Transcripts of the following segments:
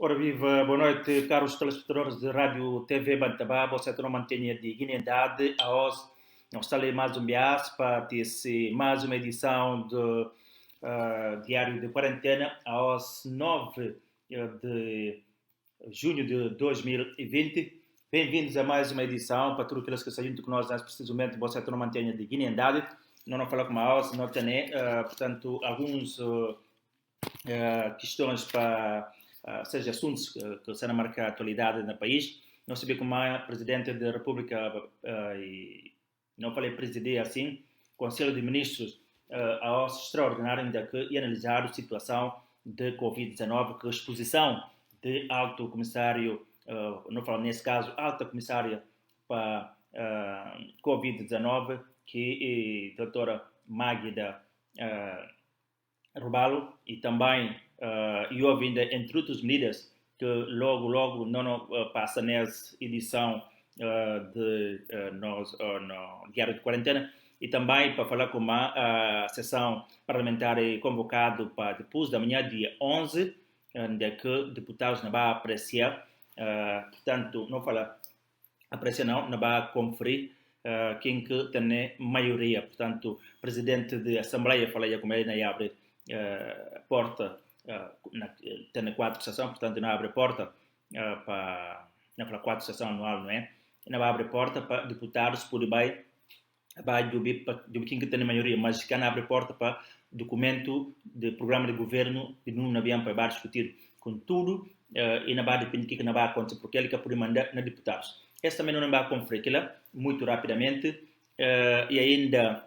Ora viva, boa noite, caros telespectadores de Rádio TV Bantabá, você não mantenha de dignidade, a hoje nós estamos mais um bias para ter mais uma edição do Diário de Quarentena, a hoje 9 de junho de 2020. Bem-vindos a mais uma edição, para todos aqueles que estão junto conosco, nesse preciso momento, você não mantenha de dignidade, não falar com a hoje, não tem, portanto, alguns questões para seja assuntos que estão a marcar a atualidade no país. Não sabia como a Presidente da República, e não falei presidir assim, Conselho de Ministros, a extraordinário ainda que ia analisar a situação de Covid-19, que a exposição de Alto Comissário, não falo nesse caso, Alta Comissária para Covid-19, que é a doutora Magda Robalo, e também eu ouvi ainda, entre outras medidas, que logo não passa nessa edição no Diário de Quarentena, e também para falar com a sessão parlamentar convocada para depois da manhã, dia 11, onde que deputados não vão apreciar, portanto, não fala apreciar não vai conferir quem que tem maioria, portanto, presidente da Assembleia fala como ele não abre porta, tem a quatro sessão, portanto não abre porta para a quatro sessão anual, não é? Não abre porta para deputados por vai do quem que tem a maioria, mas que não abre porta para documento de programa de governo que não haviam para discutir com tudo e não vai depender do que não vai acontecer, porque ele que pode mandar na deputados. Esse também não vai conferir muito rapidamente e ainda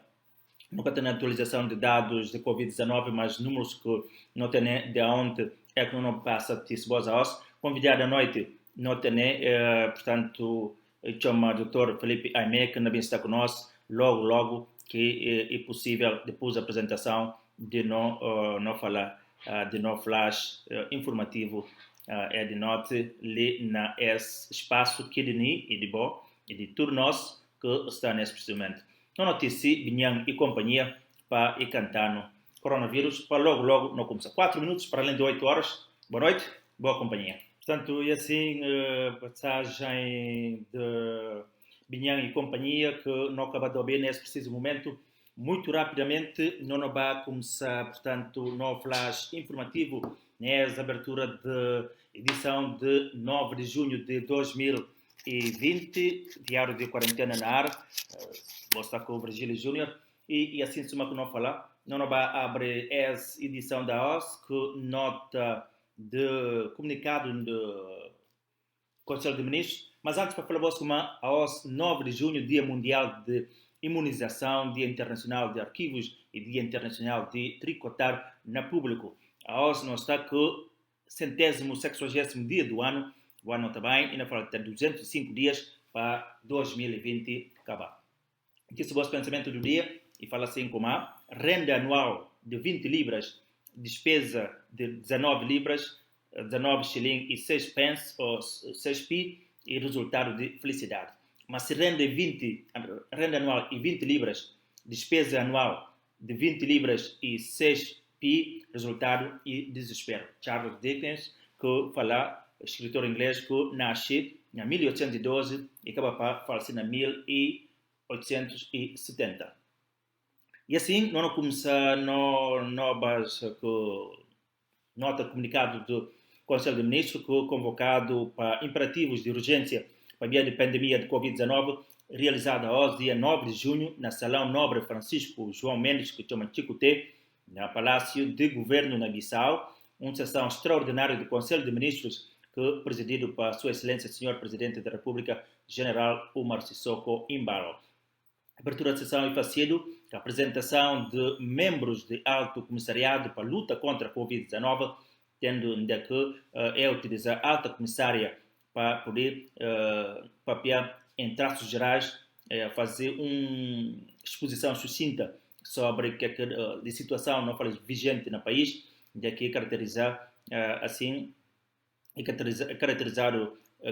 nunca tem atualização de dados de Covid-19, mas números que não tem de onde é que não passa de boas a os. Convidado à noite, não tem, portanto, chama o Dr. Felipe Aimé, que também está conosco, logo que é possível, depois da apresentação, de não falar, de não flash informativo, é de noite, ali na esse espaço que de mim e de bom, e de todos nós que está nesse momento. Não notícia, Binhang e companhia, para e cantando coronavírus, para logo não começar. 4 minutos para além de 8 horas. Boa noite, boa companhia. Portanto, e assim, passagem de Binhang e companhia, que não acaba de ouvir nesse preciso momento, muito rapidamente, não vai começar, portanto, no flash informativo, nessa abertura de edição de 9 de junho de 2020, Diário de Quarentena na ar, vou estar com o Virgílio Júnior, e assim se uma que não falar, não vai abrir essa edição da OS, que nota de comunicado do Conselho de Ministros, mas antes para falar com a OS 9 de junho, Dia Mundial de Imunização, Dia Internacional de Arquivos e Dia Internacional de Tricotar na Público. A OS não está com 160º dia do ano, o ano também, ainda fala de 205 dias para 2020 acabar. Aqui se o vosso pensamento do dia, e fala assim como a renda anual de 20 libras, despesa de 19 libras, 19 shilling e 6 pence, ou 6 pi, e resultado de felicidade. Mas se renda anual e 20 libras, despesa anual de 20 libras e 6 pi, resultado e desespero. Charles Dickens, que fala, escritor inglês que nasce em 1812 e acaba para falecer em 1870. E assim, não começa novas nota comunicado do Conselho de Ministros, que convocado para imperativos de urgência para a via de pandemia de Covid-19, realizada hoje, dia 9 de junho, na Salão Nobre Francisco João Mendes, que chama Chicoté, no Palácio de Governo na Bissau, uma sessão extraordinária do Conselho de Ministros, que presidido por Sua Excelência, Senhor Presidente da República, General Umar Sissoko Embalo. A abertura da sessão é fazida com a apresentação de membros do Alto Comissariado para a luta contra a Covid-19, tendo ainda que utilizar a Alta Comissária para poder, em traços gerais, fazer uma exposição sucinta sobre a situação não vigente no país, de que caracterizar assim, e caracterizar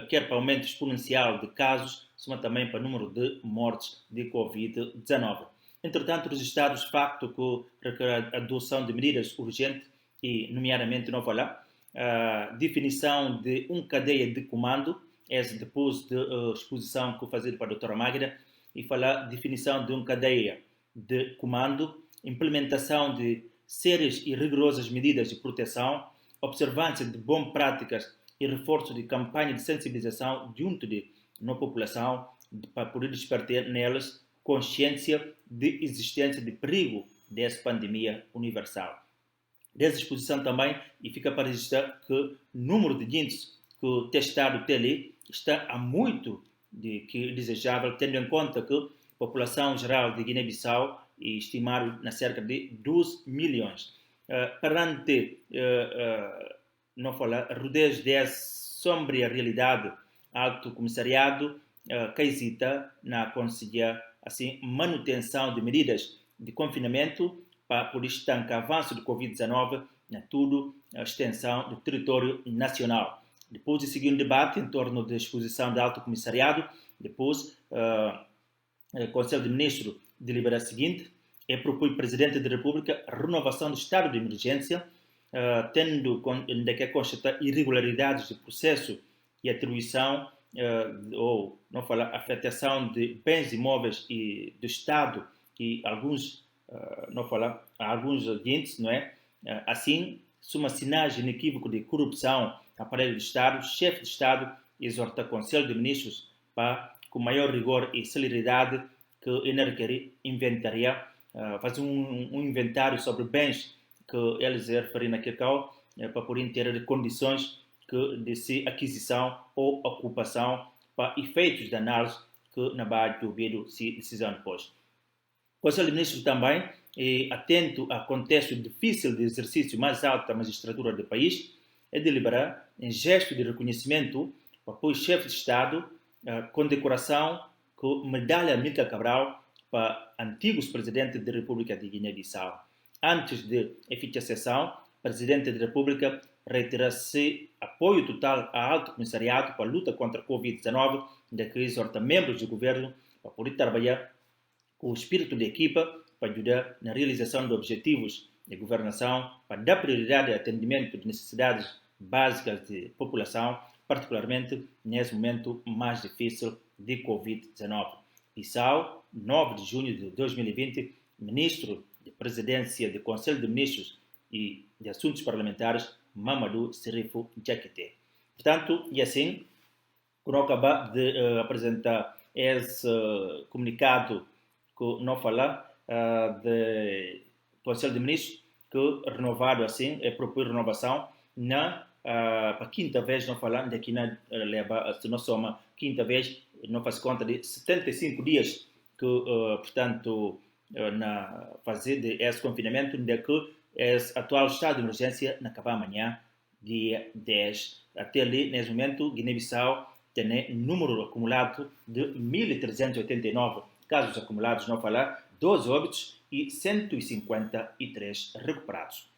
quer para o aumento exponencial de casos, mas também para o número de mortes de Covid-19. Entretanto, registrados o facto que requer a adoção de medidas urgentes e, nomeadamente, não falar, definição de uma cadeia de comando, essa depois da exposição que eu fazer para a doutora Magda, e falar definição de uma cadeia de comando, implementação de sérias e rigorosas medidas de proteção, observância de boas práticas e reforço de campanha de sensibilização junto na população para poder despertar nelas consciência de existência de perigo dessa pandemia universal. Dessa exposição também, e fica para registrar que o número de índices que o testado tem ali está a muito que desejável, tendo em conta que a população geral de Guiné-Bissau é estimada na cerca de 12 milhões. Perante não falar, rodeios dessa sombria realidade, Alto Comissariado Caisita na conseguir assim manutenção de medidas de confinamento para poder estancar o avanço do Covid-19 na toda a extensão do território nacional. Depois de seguir um debate em torno da exposição do Alto Comissariado, depois o Conselho de Ministros delibera o seguinte: é propor ao Presidente da República a renovação do estado de emergência, tendo que constatar irregularidades de processo e atribuição ou não falar afetação de bens imóveis e do Estado e alguns não falar alguns agentes, não é? Assim, uma sinagem inequívoca de corrupção aparelho do Estado, o chefe de Estado exorta o Conselho de Ministros para, com maior rigor e celeridade, que ele requer inventariar, fazer um inventário sobre bens que eles referem naquele caso, para poder ter condições de aquisição ou ocupação para efeitos de análise que na base do vídeo se decisão depois. O Conselho de Ministros também é atento ao contexto difícil de exercício mais alto da magistratura do país, é deliberar em gesto de reconhecimento para o chefe de Estado com decoração com medalha Amílcar Cabral para antigos presidentes da República de Guiné-Bissau. Antes de efetuar a sessão, o Presidente da República reitera-se apoio total ao Alto Comissariado para a luta contra a Covid-19, de que exorta membros do governo para poder trabalhar com o espírito de equipa para ajudar na realização de objetivos de governação, para dar prioridade ao atendimento de necessidades básicas de população, particularmente nesse momento mais difícil de Covid-19. Bissau, 9 de junho de 2020, Ministro de Presidência do Conselho de Ministros e de Assuntos Parlamentares, Mamadou Sirifo Diakité. Portanto, e assim, quando acaba de apresentar esse comunicado que não fala do Conselho de Ministros, que renovado assim, é propor renovação na para quinta vez, não falando daqui na leva, se não soma quinta vez, não faz conta de 75 dias que, portanto, na fase de esse confinamento, de que esse atual estado de emergência na acaba amanhã, dia 10. Até ali, nesse momento, Guiné-Bissau tem número acumulado de 1.389 casos acumulados, não falar, 12 óbitos e 153 recuperados.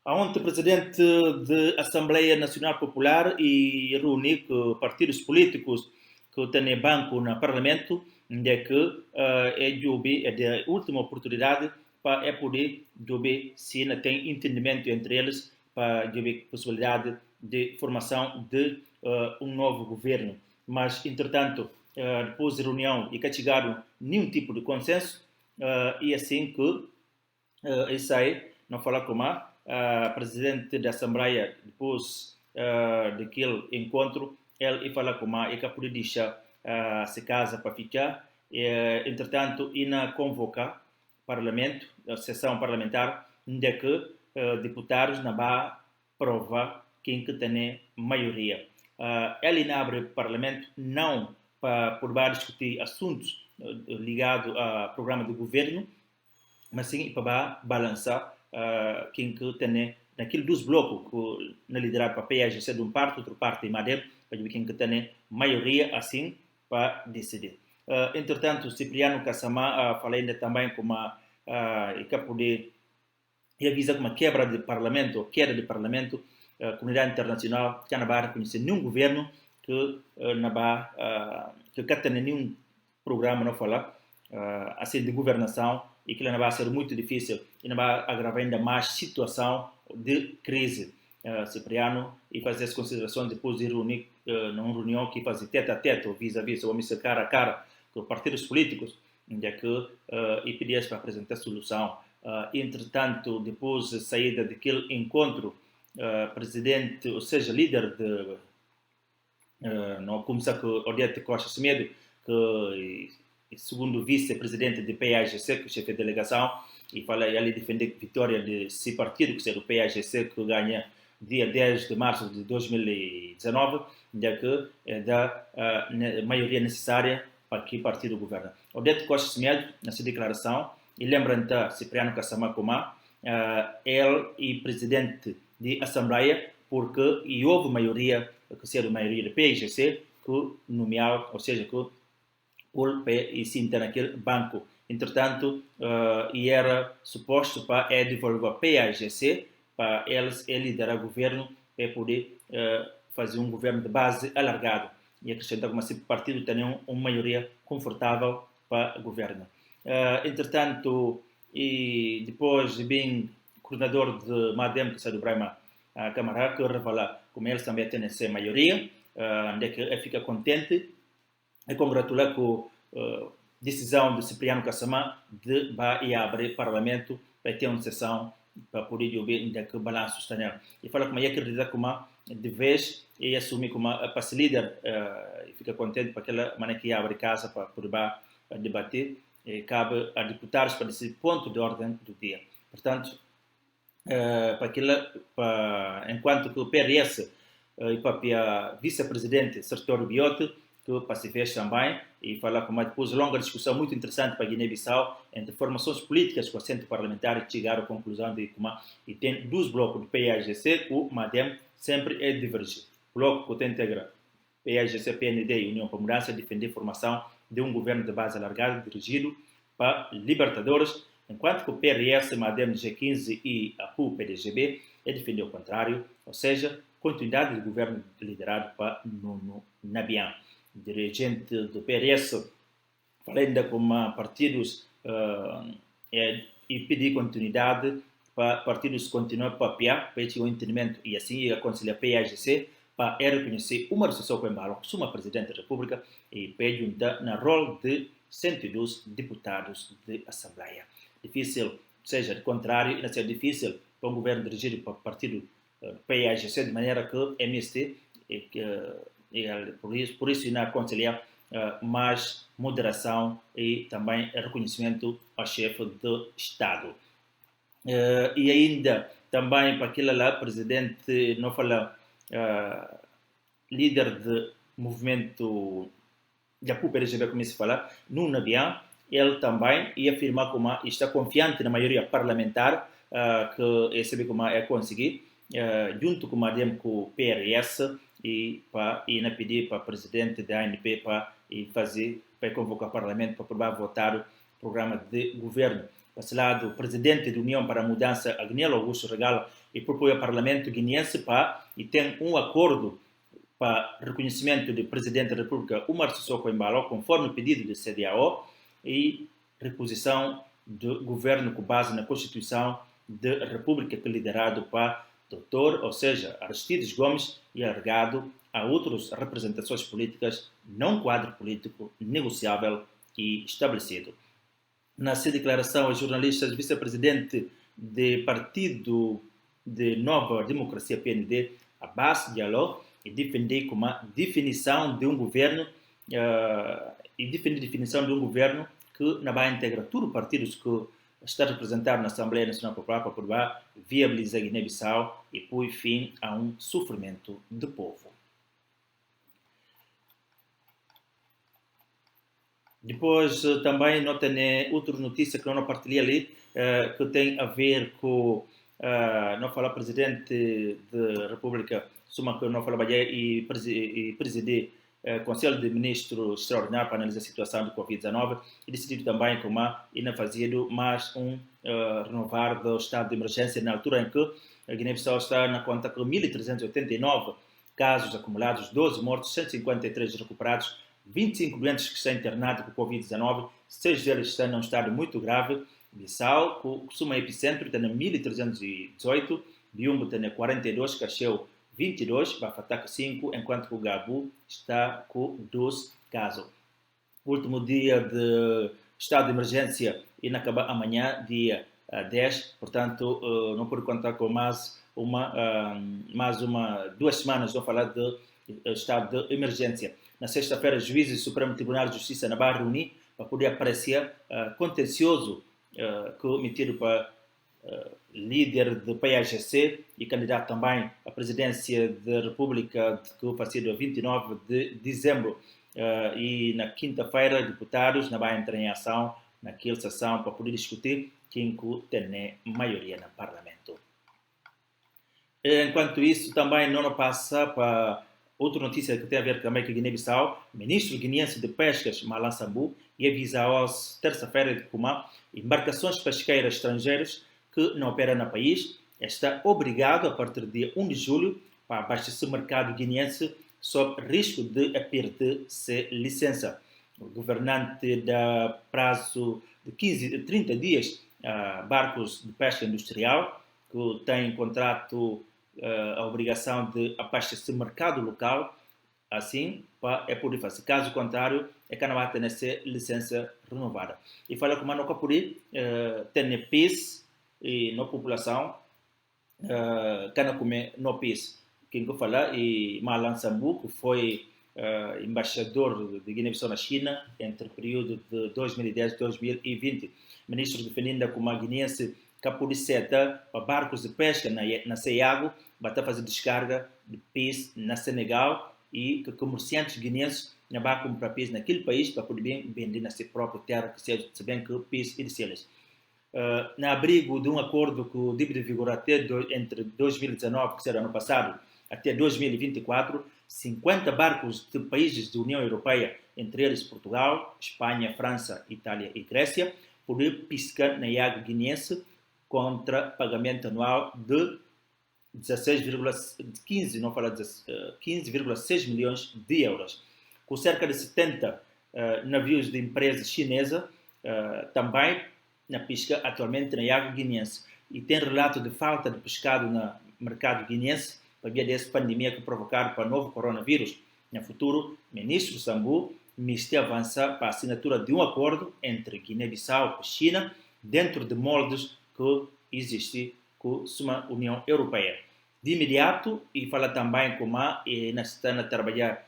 Ontem, o presidente da Assembleia Nacional Popular e reuniu partidos políticos que têm banco no Parlamento, de que é a última oportunidade para poder ver se não tem entendimento entre eles para ver possibilidade de formação de um novo governo. Mas, entretanto, depois da reunião, e que chegaram nenhum tipo de consenso, e assim que isso aí, não falar com a presidente da Assembleia, depois daquele encontro, ele fala com a e que poder deixar se casa para ficar, entretanto, e na convocar parlamento, a sessão parlamentar, onde que deputados na Bahia prova quem que tem maioria. Ele abre o parlamento não para poder discutir assuntos ligados ao programa do governo, mas sim para balançar quem que tem naquele dos blocos que na liderado para PSGC de um parte, outra parte de Madem, para ver quem que tem maioria assim para decidir. Entretanto, Cipriano Kassamá falei ainda também como e que poder avisa que uma quebra de parlamento, ou queda de parlamento, a comunidade internacional que não vai reconhecer nenhum governo que não vai que tem nenhum programa não falar assim de governação e que não vai ser muito difícil e não vai agravar ainda mais situação de crise. Cipriano e fazer as considerações depois de reunir numa reunião que fazia tete a tete ou vis-a-vis, ou ser cara a cara com partidos políticos, onde é que e pedia para apresentar solução. Entretanto, depois da saída daquele encontro, presidente, ou seja, líder de não começar com Odete Costa Semedo, que segundo vice-presidente do PAGC, que é chefe de delegação, e fala ele defender a vitória desse partido, que é o PAGC, que ganha dia 10 de março de 2019, já que é da maioria necessária para que o partido governa. Odete Costa Semedo, nessa declaração, e lembrando Cipriano Kasama Komá, ele e presidente da Assembleia, porque e houve maioria, que seja a maioria do PAGC, que nomeou, ou seja, que por e sinta naquele banco. Entretanto, e era suposto para devolver a PAGC, para eles liderar o governo e poder fazer um governo de base alargado e acrescentar como se o partido tenha uma maioria confortável para o governo. Entretanto, e depois de bem coordenador de MADEM, que saiu do Brahma, a Câmara, que revela como eles também têm essa maioria, onde que ele fica contente e congratular com a decisão de Cipriano Kasama de abrir o Parlamento para ter uma sessão para poder ouvir onde é que o balanço está nele. E fala como é que acredita como de vez e assumir como a passe líder e fica contente para aquela maneira que abre casa para poder debater e cabe a deputados para esse ponto de ordem do dia. Portanto, enquanto que o PRS e para o vice-presidente Sertório Biote, que participaste também, e falar com depois longa discussão muito interessante para a Guiné-Bissau entre formações políticas com assento parlamentar e chegaram à conclusão de que tem dois blocos do PAGC, o MADEM sempre é divergir. O bloco que integra PAGC, PND e União para a Mudança defender a formação de um governo de base alargada dirigido para libertadores, enquanto que o PRS, MADEM, G15 e a PU, PDGB, defender o contrário, ou seja, continuidade do governo liderado para Nuno Nabian. Dirigente do PRS, ainda como partidos e pedir continuidade para partidos continuar a papiar, para ter um entendimento e assim aconselhar a PAGC para reconhecer uma recessão com embalo, como presidente da República e pede na rol de 102 deputados da Assembleia. Difícil, seja de contrário, vai ser difícil para um governo dirigido para o partido PAGC, de maneira que MST por isso na aconselhar mais moderação e também reconhecimento ao chefe do Estado. E ainda também para aquele lá, presidente, não fala, líder do movimento da PUP-LGB, como se fala, Nuno Nabian, ele também ia afirmar como está confiante na maioria parlamentar que sabe como é conseguir, junto com o PRS, e na pedir para o presidente da ANP para convocar o parlamento para provar votar o programa de governo. Por esse lado, o presidente da União para a Mudança, Agnello Augusto Regala, e propõe ao parlamento guineense e tem um acordo para reconhecimento do presidente da República, Umar Sissoko Embalo, conforme o pedido do CDAO, e reposição do governo com base na Constituição da República, que é liderado para doutor, ou seja, Aristides Gomes, e alargado a outras representações políticas, não quadro político negociável e estabelecido. Nessa declaração, os jornalistas, vice-presidente do Partido de Nova Democracia, PND, Abbas Diallo, e defender como a definição de um governo que vai integrar todos os partidos que está representado na Assembleia Nacional Popular para poder viabilizar a Guiné-Bissau e pôr fim a um sofrimento do povo. Depois também nota outra notícia que não partilhei ali, que tem a ver com não falar presidente da República, suma que não fala e presidir Conselho de Ministros Extraordinário para analisar a situação do Covid-19 e decidido também como ainda fazer mais renovar do estado de emergência na altura em que a Guiné-Bissau está na conta com 1.389 casos acumulados, 12 mortos, 153 recuperados, 25 doentes que estão internados com Covid-19, 6 deles estão num estado muito grave. Bissau, que suma epicentro, está na 1.318, Biumbo tem 42, Cacheu 22, Bafataca 5, enquanto que o Gabu está com 12 casos. Último dia de estado de emergência inacaba amanhã, dia 10, portanto, não pode contar com mais 2 semanas, vou falar de estado de emergência. Na sexta-feira, juízes do Supremo Tribunal de Justiça na Barra reunir para poder apreciar contencioso cometido para líder do PAGC e candidato também à presidência da República, que vai ser dia 29 de dezembro. E na quinta-feira, deputados na Bahia entram em ação naquela sessão para poder discutir quem tem maioria no Parlamento. Enquanto isso, também não passa para outra notícia que tem a ver também com a Guiné-Bissau. O ministro guineense de Pescas, Malan Sambu, avisa hoje, terça-feira, de que embarcações pesqueiras estrangeiras que não operam no país está obrigado, a partir do dia 1 de julho, para abastecer o mercado guineense sob risco de perder sua licença. O governante dá prazo de 30 dias a barcos de pesca industrial que têm contrato a obrigação de abastecer o mercado local, assim, para poder fazer. Caso contrário, é que não vai ter essa licença renovada. E fala como não pode ter PIS e na população que não come no PIS. Quem que fala é Malan Sambu, que foi embaixador de Guiné-Bissau na China entre o período de 2010 e 2020. Ministro defendendo como a guineense que pode ser para barcos de pesca na Ceiago, vai fazer descarga de PIS na Senegal e que comerciantes guineenses não vão comprar PIS naquele país para poder vender na sua própria terra, que se bem que PIS e de seles. Na abrigo de um acordo que deve vigorar até entre 2019, que será ano passado, até 2024, 50 barcos de países da União Europeia, entre eles Portugal, Espanha, França, Itália e Grécia, poder pescar na água guineense contra pagamento anual de 15,6 milhões de euros. Com cerca de 70 navios de empresa chinesa também na pesca atualmente na água guineense. E tem relato de falta de pescado no mercado guineense para via dessa pandemia que provocaram para o novo coronavírus. No futuro, o ministro Sambu está avança para a assinatura de um acordo entre Guiné-Bissau e China dentro de moldes que existem com a União Europeia. De imediato, e fala também como está a trabalhar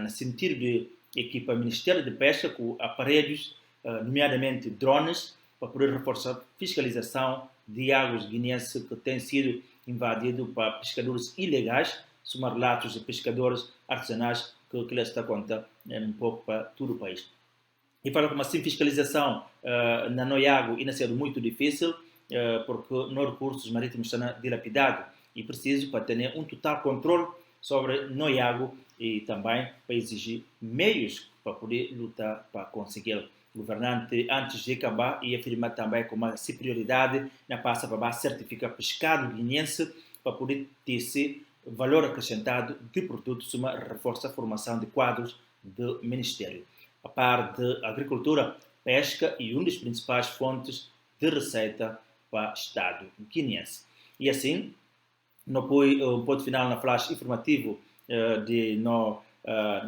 no sentido de equipa Ministério de Pesca com aparelhos, nomeadamente drones, para poder reforçar a fiscalização de águas guineenses que têm sido invadido para pescadores ilegais, são relatos de pescadores artesanais que ele está a contar um pouco para todo o país. E fala como assim, fiscalização na Noiago ainda sendo muito difícil, porque os recursos marítimos estão dilapidados e preciso para ter um total controle sobre Noiago e também para exigir meios para poder lutar para conseguir. O governante, antes de acabar, e afirma também como a prioridade na passa para certificar pescado guineense para poder ter esse valor acrescentado de produtos, uma reforça a formação de quadros do Ministério. A par de agricultura, pesca e uma das principais fontes de receita para o Estado guineense. E assim, no ponto final na flash informativo de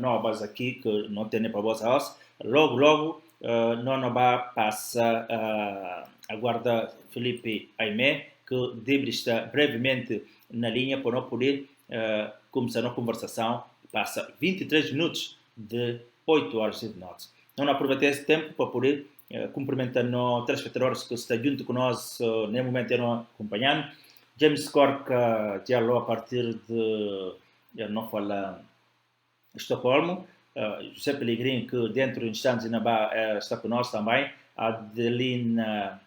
novas aqui, que não tem para vocês, logo, não vai passar a guarda Felipe Aimé, que deve estar brevemente na linha para não poder começar a conversação. Passa 23 minutos de 8 horas de noite. Não aproveitei esse tempo para poder cumprimentar os telespectadores que estão junto com nós nesse momento acompanhando. James Cork já falou a partir de não falar Estocolmo. José Pellegrini, que dentro de instantes está conosco também. Adelinda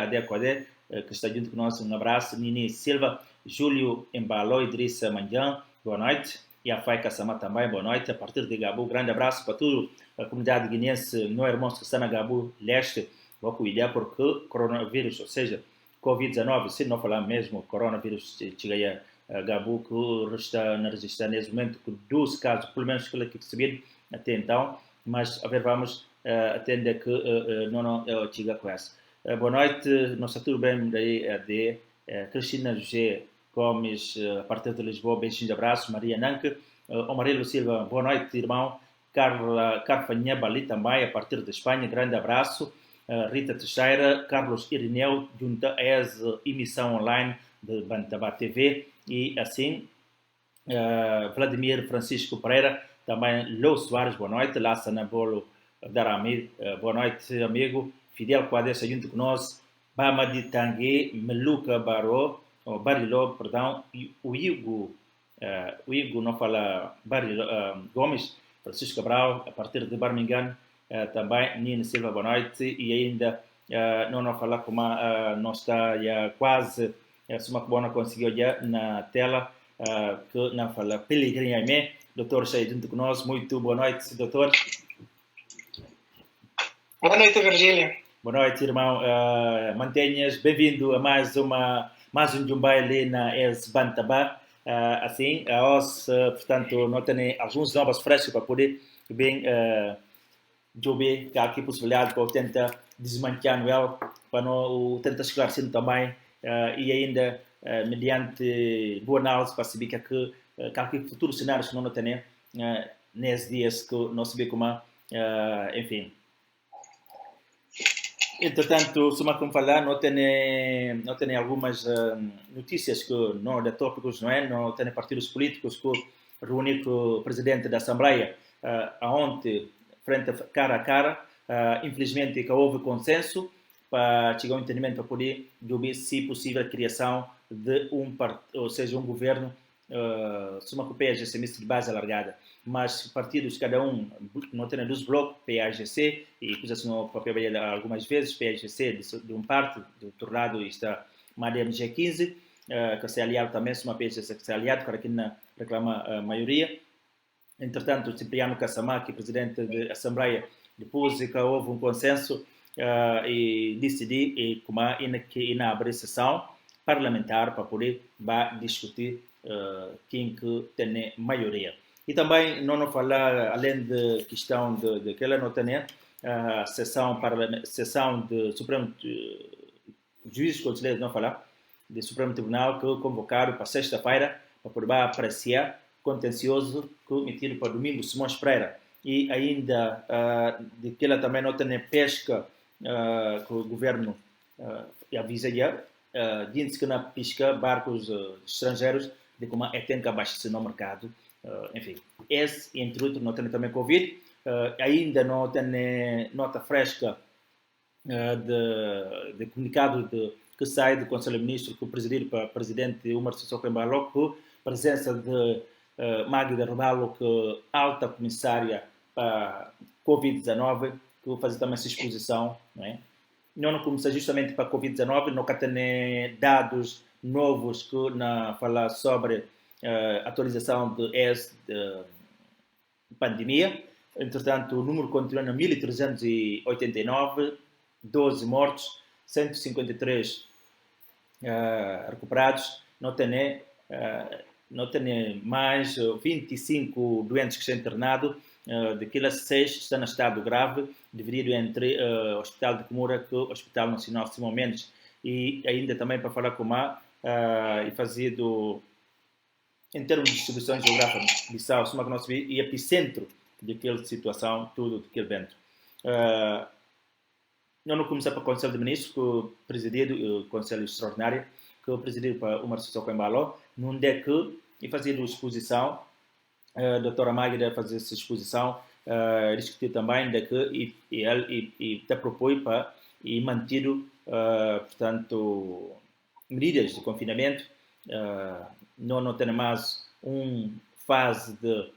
Adequade, que está junto conosco, um abraço. Nini Silva, Júlio Embalo, Idrissa Mandian, boa noite. E a Fai Kassama também, boa noite. A partir de Gabu, grande abraço para toda a comunidade guineense, não irmãos que estão na Gabu Leste. Vou cuidar porque coronavírus, ou seja, Covid-19, se não falar mesmo, coronavírus chega a Gabu, que está na resistência nesse momento, com 12 casos, pelo menos que recebido até então, mas a ver, vamos atender que não chega com essa. Boa noite, nós está tudo bem daí, de Cristina José Gomes, a partir de Lisboa, beijinhos, abraços. Maria Nanque, Amarelo Silva, boa noite, irmão. Carla Carfanheba ali também, a partir de Espanha, grande abraço. Rita Teixeira, Carlos Irineu, junta a essa emissão online de Bantabá TV. E assim, Vladimir Francisco Pereira, também Lô Soares, boa noite. Lassa Nabolo Darami, boa noite, amigo. Fidel Quadessa, junto conosco. Bama de Tangue, Meluca Bariló, perdão, e o Igor não fala Gomes, Francisco Cabral, a partir de Birmingham, também, Nina Silva, boa noite, e ainda não falar como não está já quase, se uma boa não conseguiu já na tela, que não fala Pelegrini Aimé, doutor Cheio junto conosco, muito boa noite, doutor. Boa noite, Virgílio. Boa noite, irmão. Mantenhas, bem-vindo a mais um Jumbai ali na ES Bantabá. Assim, portanto, não tem alguns novos frescos para poder bem jogar que há aqui possibilidade para tentar desmanchar ele, para não tentar esclarecer também e ainda mediante boa análise para saber que aqui futuros cenários que não tem nesses dias que não sabemos como, enfim. Entretanto, se como falar, não tem algumas notícias que não de tópicos, não tem partidos políticos que reúnem com o presidente da Assembleia ontem, frente cara a cara. Infelizmente, que houve consenso para chegar a um entendimento para poder ver se possível a criação de um governo, se uma PAGC de base alargada. Mas partidos, cada um, não tem dois blocos, PAGC, e coisas no papel algumas vezes, PAGC de um parte, do outro lado está Madem G15, que se aliado também, se uma PAGC que se aliado, para quem não reclama a maioria. Entretanto, Cipriano Kassamá, que é presidente da Assembleia, depois que houve um consenso e decidir que na abrir sessão parlamentar para poder discutir quem que tem maioria. E também não falar, além da questão de que ela não tem a sessão do Supremo Juízes Conselheiros, não falar, do Supremo Tribunal, que convocaram para sexta-feira para poder apreciar contencioso que emitido para domingo Simões Pereira. E ainda de que ela também não tem pesca que o governo avisa já, diz que na pesca barcos estrangeiros de como é tem que abastecer no mercado. Enfim, esse, entre outros, não tem também Covid. Ainda não tem nota fresca de comunicado que sai do Conselho de Ministros, que o presidido para o presidente Umar Sissoko Embalo, com presença de Magda Rebalo, que alta comissária para Covid-19, que vai fazer também essa exposição. Não começa justamente para Covid-19, não tem dados novos que falar sobre atualização de pandemia. Entretanto, o número continua a 1.389, 12 mortos, 153 recuperados. Não tem mais 25 doentes que estão internados, daquelas 6 estão em estado grave, dividido entre o Hospital de Comura e o Hospital Nacional Simão Mendes. E ainda também para falar com e fazer em termos de distribuição geográfica, Bissau, se que nós vimos, e epicentro daquela situação, tudo daquele evento. Não começar para o Conselho de Ministros, que o presidido, o Conselho Extraordinário, que o presidido para Umar Sissoko Embalo, não é que e fazer exposição, a doutora Magda fazer essa exposição, discutir também de que e te propõe para e mantido, portanto, medidas de confinamento, não tem mais fase de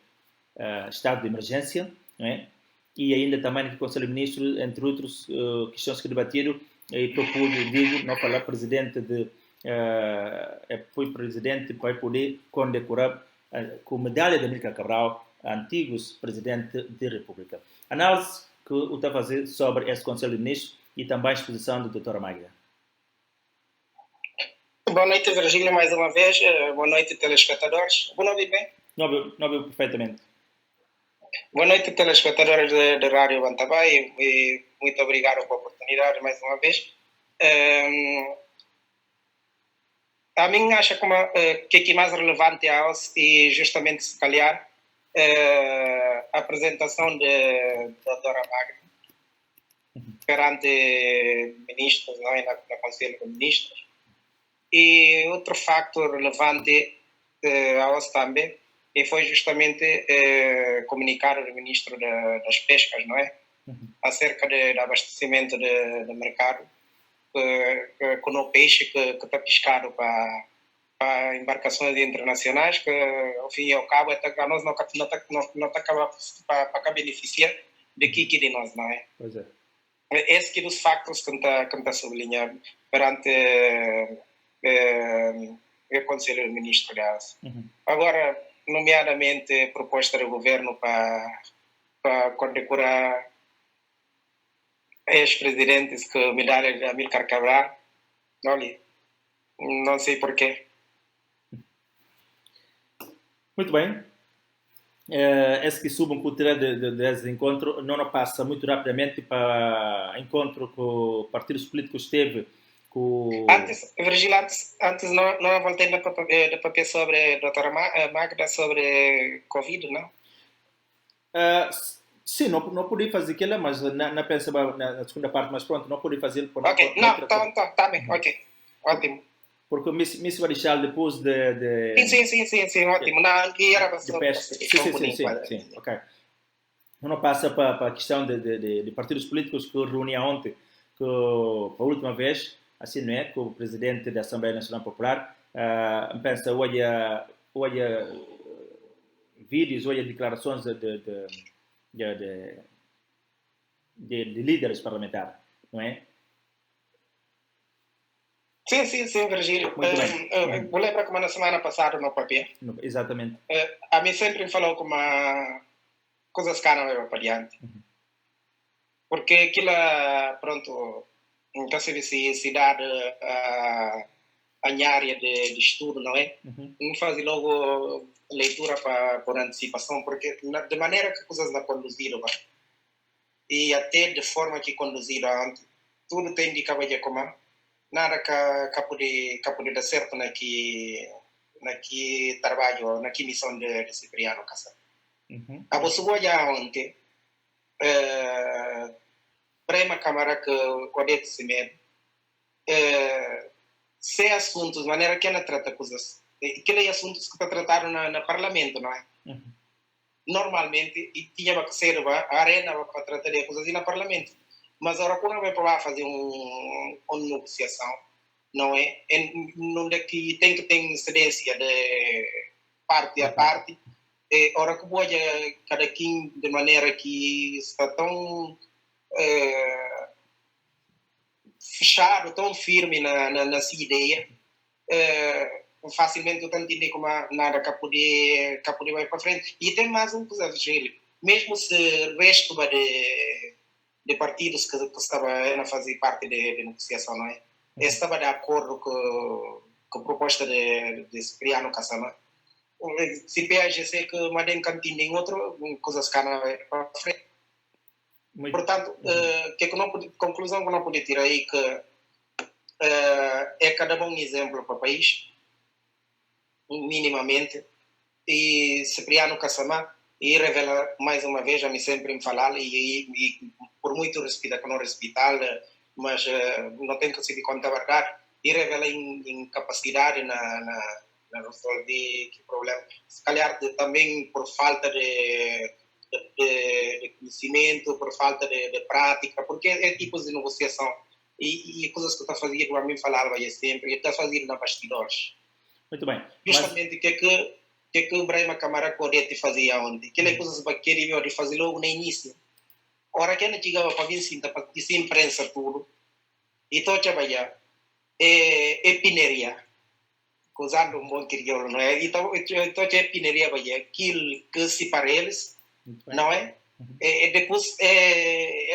estado de emergência, não é? E ainda também no Conselho de Ministros, entre outras questões que debatiram, e propôs, não falar presidente foi presidente para poder condecorar com medalha de Amílcar Cabral, antigos presidente da República. Análise que eu estou a fazer sobre esse Conselho de Ministros e também a exposição da doutora Magda. Boa noite, Virgílio, mais uma vez. Boa noite, telespectadores. Boa noite, bem? Não ouviu perfeitamente. Boa noite, telespectadores da Rádio Bantabá e muito obrigado pela oportunidade mais uma vez. a mim acho que é mais relevante é justamente, se calhar, a apresentação da Dora Magna perante ministros, não é? Na Conselho de Ministros. E outro fator relevante também foi justamente comunicar ao ministro das Pescas, não é? Acerca do abastecimento do mercado com o peixe que está pescado para embarcações internacionais, que ao fim e ao cabo a nós não acaba para beneficiar daqui de nós, não é? Pois é. Esse que é dos factos que está sublinhado perante o Conselho de Ministros. Agora, nomeadamente, proposta do governo para condecorar ex-presidentes que medalha de Amílcar Cabral, olha, não sei porquê. Muito bem. Esse que subam com o tiré desse encontro não passa muito rapidamente para encontro com partidos políticos que teve com... Virgílio, antes não voltei no papel sobre a doutora Magda sobre Covid, não? Sim, não podia fazer aquilo, mas na pensava na segunda parte, mas pronto, não podia fazer... Ok, não, tá bem, ok, ótimo. Porque me vai deixar depois de... Sim, ótimo. Não, que era bastante... Sim, ok. Não passa para a questão de partidos políticos que reuniam ontem, que a última vez, assim não é, com o presidente da Assembleia Nacional Popular, pensa, olha vídeos, olha declarações de líderes parlamentares, não é? Sim, Virgílio. Vou lembrar como na semana passada no papel. Exatamente. A mim sempre falou como coisas que não levam para adiante. Porque aquilo, pronto, então se dá a minha área de estudo, não é? Não faz logo leitura por antecipação, porque de maneira que coisas não conduziram, e até de forma que conduziram antes, tudo tem de caber como nada que pode dar certo naquele trabalho, naquela missão de Cipriano Castelo. A você olhar ontem, para uma câmara que pode se medir, se assuntos, de maneira que ela trata coisas, aqueles assuntos que está tratado no parlamento, não é? Normalmente, e tinha que ser a arena para tratar de coisas no parlamento. Mas agora, quando vai para fazer uma negociação, não é? Onde é que tem que ter incidência de parte a parte, agora que pode cada quem de maneira que está tão fechado, tão firme na sua ideia, facilmente eu entender como nada que poder ir para frente. E tem mais um coisa, mesmo se o resto de partidos que estavam a fazer parte da negociação, não é? Estava de acordo com a proposta de Cipriano Cassama. Se PAGC que mandem cantinho em outro, coisas que não vai para frente. Portanto, conclusão que não pode tirar aí que é cada bom exemplo para o país, minimamente, e Cipriano Cassama e revela mais uma vez, a mim sempre me falar, e por muito respeito que não respeitar, mas não tem que se contar a verdade, e revela incapacidade na resolver que problema. Se calhar também por falta de conhecimento, por falta de prática, porque é tipos de negociação e coisas que está fazendo, a mim falava sempre, está fazendo na bastidores. Muito bem. Justamente que o Brahma Camara Corete fazia ontem, que ele coisas que ele veio de fazer logo no início. Ora que ele chegava para vir para se imprensa tudo, e todo trabalhar é pineria, usando um bom crioulo, não é? Então é pineria, aquilo que se para eles, não é? Depois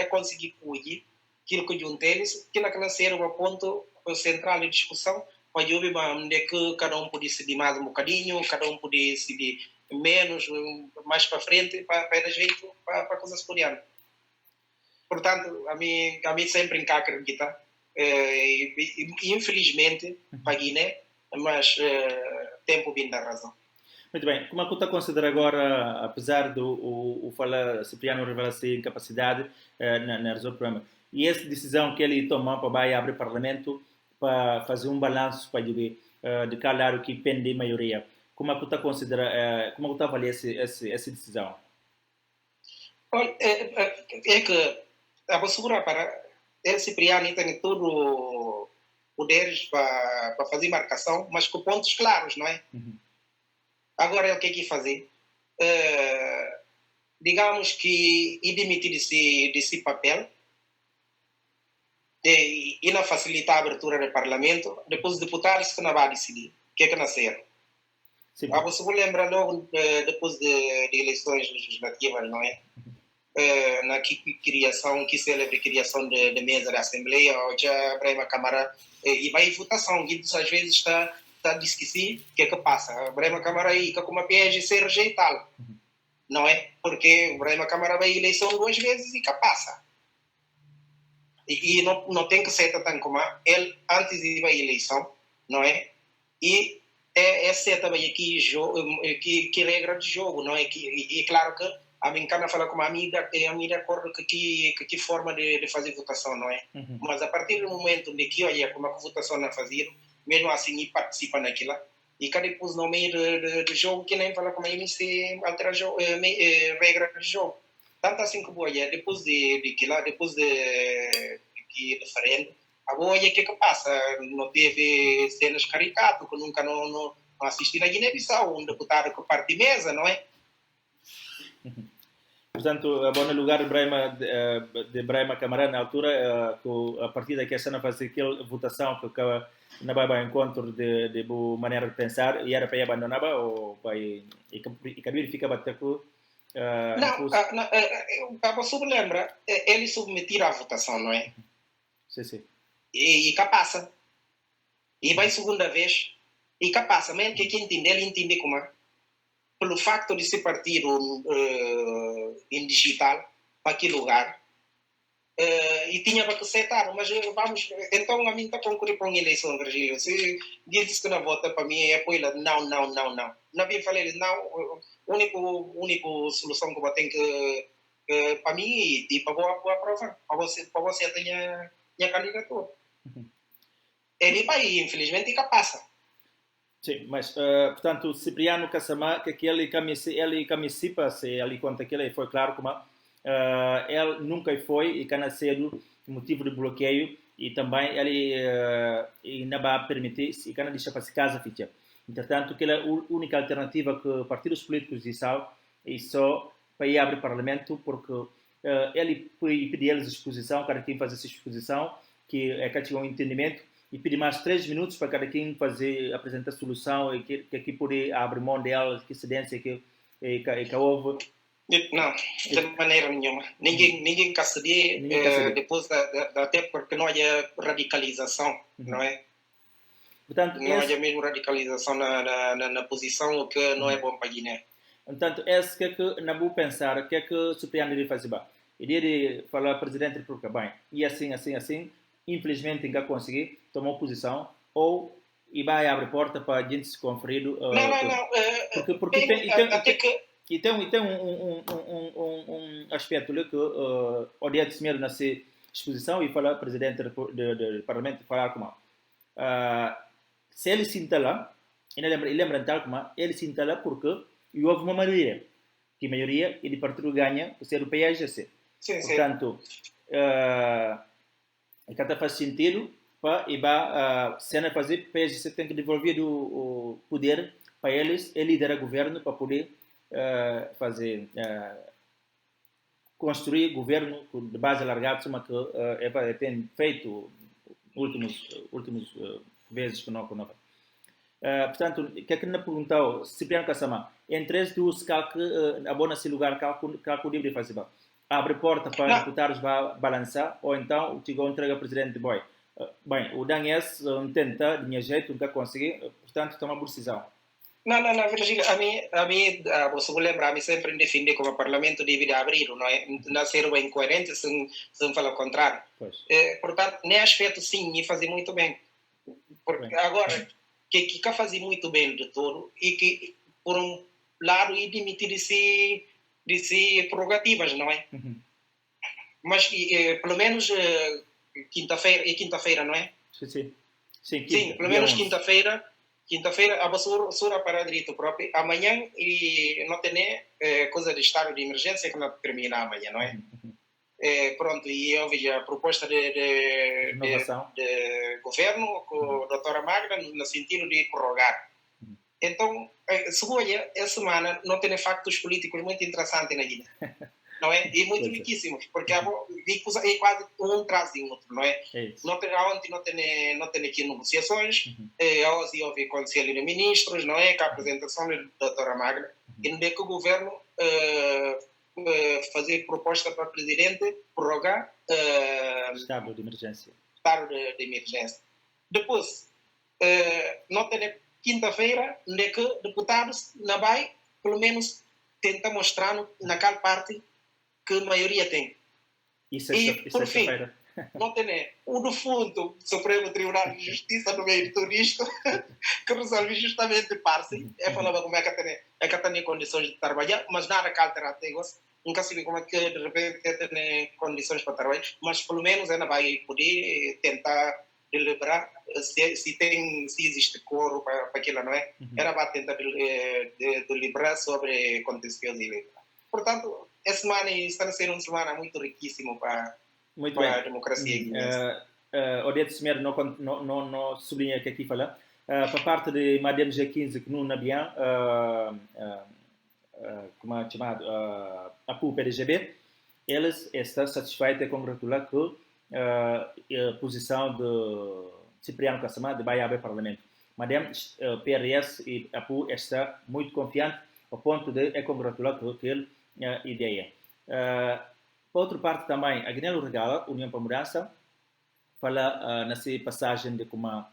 conseguir fugir, aquilo que junta eles, que naquela serve a ponto central de discussão, pode ouvir onde que cada um pode decidir mais um bocadinho, cada um pode decidir menos, mais para frente, para dar jeito para coisas por diante. Portanto, a mim sempre acredita, infelizmente, para a Guiné, mas tempo vindo da razão. Muito bem. Como é que você considera agora, apesar do o falar Cipriano revelar-se incapacidade na resolver o problema, e essa decisão que ele tomou para vai abrir o Parlamento para fazer um balanço para de cada lado que pende a maioria, como é que você considera, como é que você avalia essa decisão? Olha, é que a postura para ele Cipriano tem todo poderes para fazer marcação, mas com pontos claros, não é? Uhum. Agora ele o que é que fazer? Digamos que e demitir desse papel e não facilitar a abertura do Parlamento, depois os deputados que não vão decidir o que é que nascer. Você lembra logo depois de eleições legislativas, não é? Na criação, que celebre criação de mesa da Assembleia, ou já para uma Câmara, e vai em votação, e às vezes está diz que sim, o que é que passa? Para uma Câmara aí, que como a PSGC rejeitá-lo, não é? Porque para uma Câmara vai eleição 2 vezes e que passa. E não tem que ser tão como ele antes de ir à eleição, não é? E é certa aqui que regra de jogo, não é? E claro que a mim cana fala com a amiga de acordo que forma de fazer votação, não é? Uhum. Mas a partir do momento de que olha como a votação não fazer, mesmo assim e participa naquilo, e cada depois no meio do jogo que nem fala como a se altera regra de jogo. Tanto assim que boa, depois depois de referendo, a boa que passa, não teve cenas caricato, que nunca não assisti na Guiné-Bissau, um deputado que parte mesa, não é? Portanto, a bom lugar de Brahma Camará na altura, a partir daqui a cena fazer aquela votação que não vai ao encontro de boa maneira de pensar, e era para ir abandonar ou para e cabir fica bater com não, você lembra, ele submeter à votação, não é? Sim. E que passa. E vai segunda vez, e que passa. Mesmo que ele entende como é. Pelo facto de se partir em digital para aquele lugar, e tinha para aceitar, mas vamos, então a mim está a concorrer para uma eleição, Virgílio. Se diz que não vota para mim, é apoio não. Não vim falar, não, a única solução que eu tenho que, para mim, e para vou aprovar, para você tenha minha candidatura. Uhum. Ele vai, infelizmente, e passa. Sim, mas, portanto, Cipriano Kassamá, que ele camicipa, se ele conta que ele foi claro como ele nunca foi e cana cedo motivo de bloqueio e também ele não vai permitir e cana deixa para se casa ficha. Entretanto, que a única alternativa que partidos políticos disseram é só para ir abrir parlamento porque ele pedir eles exposição, cada quem faz essa exposição, que é que tinha um entendimento e pedir mais 3 minutos para cada quem apresentar a solução e que aqui pode abrir mão dela, que cedência que houve. Não, de maneira nenhuma. Ninguém quer ceder depois até porque não há radicalização, não é? Portanto, não há mesmo radicalização na posição, o que não é bom para a Guiné. Portanto, esse que é que não vou pensar, o que é que o Cipriano iria fazer bem? Iria falar ao Presidente da República, bem, e assim, infelizmente não consegui tomar posição, ou e vai abrir porta para a gente se conferir. Não. Porque tem um aspecto ali que o dia de semana nessa exposição e falar ao Presidente do Parlamento falar como se ele se lá, ele lembra tal como ele se lá porque houve uma maioria, que a maioria ele partido ganha por ser o PSGC. Portanto, cada faz sentido para se fazer PSGC tem que devolver o poder para eles e liderar o governo para poder fazer construir governo de base alargada, que tem feito últimos vezes que não. Portanto, o que é que me perguntou Cipriano Kassamá? Entre esses dois, abona-se lugar que livre fazer abre porta para deputados balançar ou então o entrega ao presidente Boy. Bem, o Daniels tenta de minha jeito, nunca consegui, portanto toma uma decisão. Não, Virgílio, a mim, você vai lembrar, me sempre defender como o Parlamento deve abrir, não é? Não ser bem coerente sem falar o contrário. Portanto, nem aspecto sim, me fazer muito bem. Porque agora, o que fazia muito bem de todo e que, por um lado, ia demitir de si prerrogativas, não é? Mas, pelo menos, quinta-feira, não é? Sim, Sim, pelo menos quinta-feira, a basura para direito próprio. Amanhã, e não tem coisa de estado de emergência que não termina amanhã, não é? Pronto, e houve a proposta de governo com a doutora Magda no sentido de prorrogar. Então, Segoia, essa semana, não tem factos políticos muito interessantes na Guiné. Não é? E muito riquíssimos, porque é quase um atrás de outro, não é? Ontem não tem aqui negociações, hoje houve Conselho de Ministros, não é? Com a apresentação da doutora Magda, e onde é que o governo fazer proposta para o presidente prorrogar estado de emergência. Depois, não tem quinta-feira, onde é que deputados na BAI, pelo menos, tenta mostrar naquela parte que a maioria tem. E por fim, não tem o do fundo Supremo Tribunal de Justiça no meio de tudo isto, que resolve justamente parte. Falava como é que tem condições de trabalhar, mas nada que alternativas. Nunca sei como é que de repente tem condições para trabalhar, mas pelo menos ela vai poder tentar deliberar se existe coro para aquilo, não é? Ela vai tentar deliberar sobre contencioso eleitoral. Portanto, essa semana está a ser uma semana muito riquíssima para a democracia guinense. Odete Semer não sublinha que aqui fala. Para parte de Madem G15, que não havia, como é chamado, a PDGB, eles estão satisfeitos e congratulados com a posição de Cipriano Kassamá de Bahia ao Parlamento. Madem PRS e a PU está muito confiante ao ponto de congratular com aquela ideia. Por outra parte também, a Guiné Regala, União para a Mudança, fala nessa passagem de como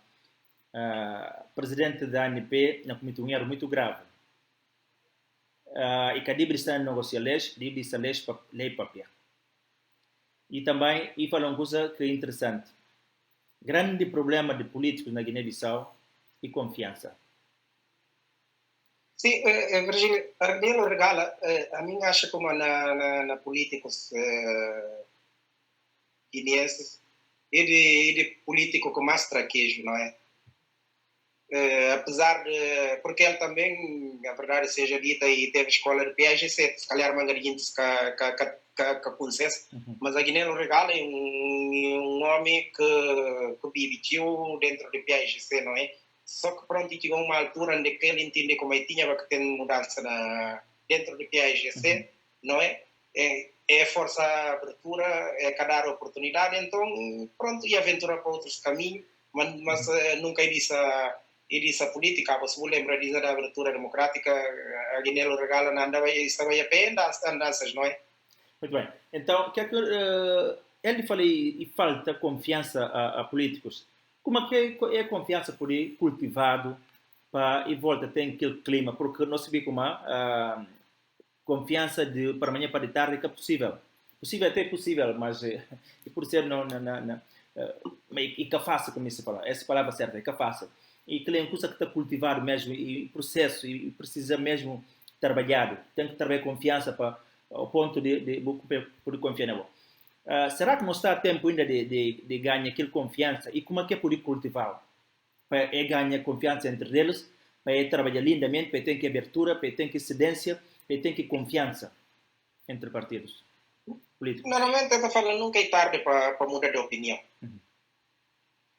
presidente da ANP na Comitê era muito grave. E que a Dibri está a negociar leis, Dibri está a lei papel. E também, e fala uma coisa que é interessante. Grande problema de políticos na Guiné-Bissau e confiança. Sim, Virgílio, a Guiné Regala, a mim acha como na políticos guineenses e de político com mais traquejo, não é? Apesar de, porque ele também, a verdade seja dita, e teve escola de PAGC, se calhar mangarinhos que conhece, mas a Guiné Regala é um homem que viveu dentro de PAGC, não é? Só que pronto, chegou uma altura onde ele entende como ele tinha que ter mudança dentro do PAGC, não é? É força a abertura, é cada oportunidade, então pronto, e aventura para outros caminhos, mas nunca disse a política. Você lembra da abertura democrática, a Guiné Regala estava a pé andanças, não é? Muito bem. Então, o que é que ele fala e falta confiança a políticos? Como é que é a confiança por aí cultivado para e volta tem aquele clima? Porque nós sabemos como confiança de para amanhã para de tarde que é possível. Possível até possível, mas por ser e que é fácil, como se fala. Essa palavra certa, é que é fácil. E que é uma coisa que está cultivado mesmo, e processo, e precisa mesmo trabalhar. Tem que trabalhar confiança para ao ponto de poder confiar nela. Será que não está a tempo ainda de ganhar aquela confiança? E como é que é poder cultivá-la? Para ganhar confiança entre eles, para trabalhar lindamente, para ter que abertura, para ter que cedência, para ter que confiança entre partidos políticos. Normalmente, eu falo nunca é tarde para mudar de opinião.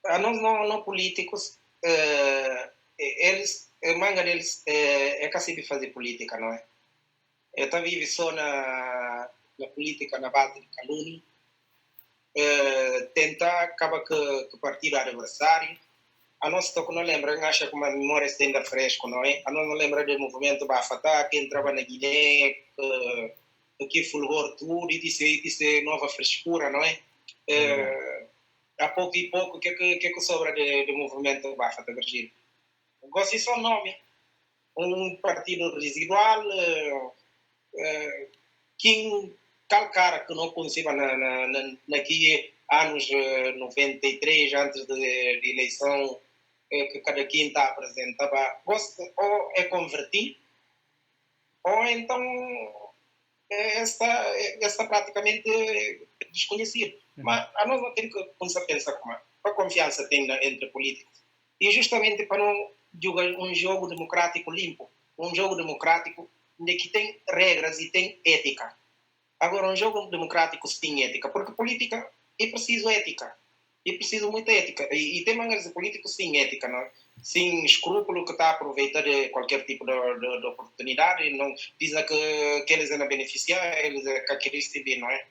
Nós não políticos, eles, a manga deles é que de fazer política, não é? Eu também vivo só na política na base de calúnia, tentar acaba que o partido adversário. A nós não lembra, acha que uma memória está ainda fresca, não é? A nós não lembra do movimento Bafatá, que entrava na Guiné, que fulgor tudo, e disse nova frescura, não é? A pouco e pouco, o que sobra do movimento Bafatá, Virgílio? Gosto só nome. Um partido residual, quem tal cara que não conheceu naquele anos 93, antes de eleição que cada quinta apresenta, ou é convertir, ou então está praticamente desconhecido. Mas a nós não tem que começar a pensar como a confiança tem entre políticos. E justamente para não jogar um jogo democrático limpo, um jogo democrático que tem regras e tem ética. Agora, um jogo democrático sem ética, porque política é preciso ética. É preciso muita ética. E tem maneiras de políticos sem ética, não é? Sem escrúpulo, que está a aproveitar de qualquer tipo de oportunidade. Não dizem que eles vão beneficiar, eles que querem receber, não é?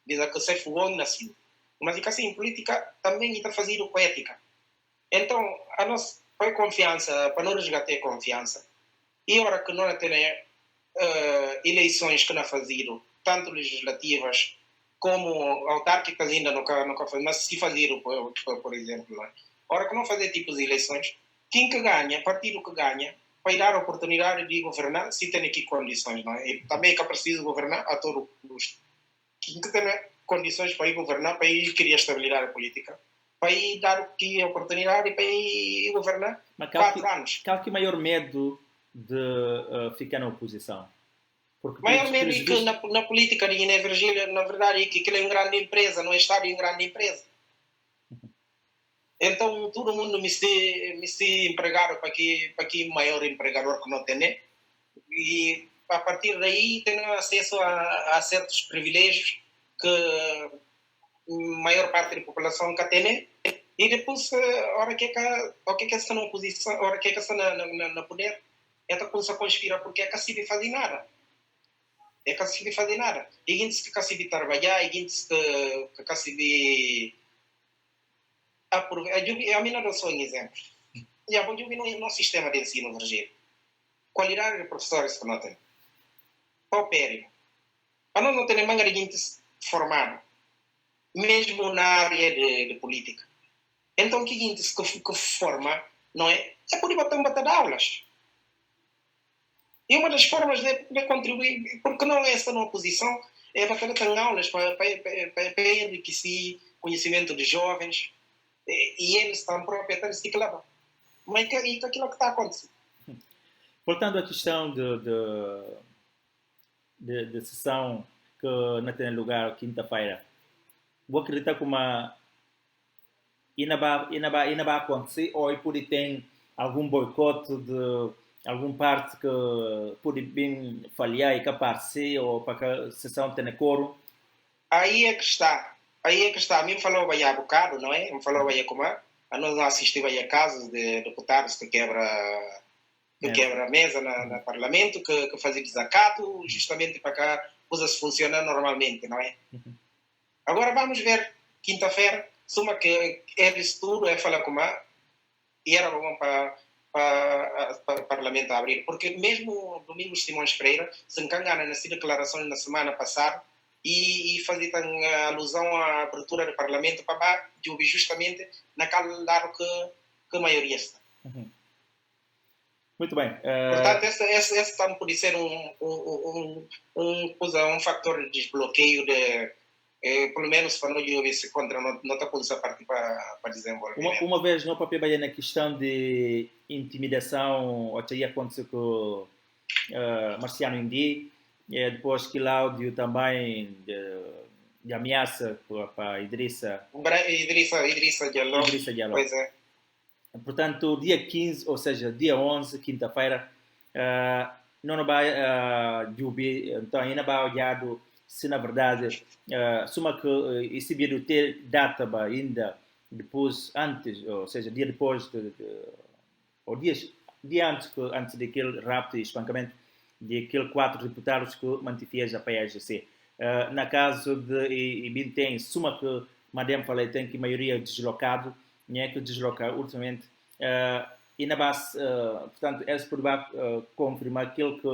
Dizem que se fogou nascido. Mas assim, política também está fazendo com ética. Então, a nossa confiança, para não resgatar a confiança, e agora que nós temos eleições que não faziam, tanto legislativas como autárquicas ainda nunca faziam, mas se faziam, por exemplo. Não é? Ora que não fazer tipos de eleições, quem que ganha, partido que ganha, vai dar a oportunidade de governar se tem aqui condições. Não é? E também é que é preciso governar a todo custo. Quem que tem condições para ir governar, para ir criar estabilidade política, para ir dar aqui a oportunidade para ir governar 4 anos. Qual que é o maior medo de ficar na oposição? Porque maior medo é que na política de Guiné Virgília, na verdade, é que aquilo é uma grande empresa, não é Estado, é uma grande empresa. Então, todo mundo me se empregaram para que maior empregador que não tem, né? E a partir daí tem acesso a certos privilégios que a maior parte da população que tem, né? E depois, a hora que está na oposição, a hora que está na poder, ela começa a conspirar porque é que se vai fazer nada. É que se vai fazer nada. E gente que se vai trabalhar, e gente que se vai a mim não sou um exemplo. E a bom eu vi no sistema de ensino virgílio. Qualidade de professores que não tem. Paupérrimo. Para nós não ter manga de gente formada. Mesmo na área de política. Então, que gente que forma, não é? É por bater de aulas. E uma das formas de contribuir, porque não é essa na oposição, é bater aulas para enriquecer conhecimento de jovens. E eles estão proprietários de aquilo. Mas é aquilo que está acontecendo. Voltando à questão de sessão que não tem lugar quinta-feira, vou acreditar que ainda vai acontecer ou pode ter algum boicote de alguma parte que pode bem falhar e que aparecer ou para que a sessão tenha coro? Aí é que está. A mim falou aí há bocado, não é? Me falou aí como a nós assistimos aí a casos de deputados que quebra a mesa no Parlamento, que fazem desacato, justamente para cá coisas funcionam normalmente, não é? Agora vamos ver, quinta-feira, suma que eles tudo é falar como e era bom para o Parlamento abrir, porque mesmo Domingos Simões Pereira se engana nessas declarações na semana passada, e fazer alusão à abertura do Parlamento para ouvir justamente naquele lado que a maioria está. Muito bem. Portanto, esse também pode ser um fator de desbloqueio pelo menos para não ouvir se contra não está a partir para desenvolver. Uma vez no papel vai na questão de intimidação, o que aconteceu com Marciano Indi, e depois que Cláudio também de ameaça para Idrissa Diallo. Pois é. Portanto, dia 15, ou seja, dia 11, quinta-feira, não vai então ainda vai olhado se na verdade suma que esse vídeo ter data ainda depois, antes, ou seja, dia depois ou dia antes daquele rapto e espancamento de aqueles 4 deputados que mantiveram a PAGC. Na caso de Bintém, suma que Madem falei, tem que a maioria deslocado, né, que desloca ultimamente, e na base, portanto, eles podem confirmar aquilo que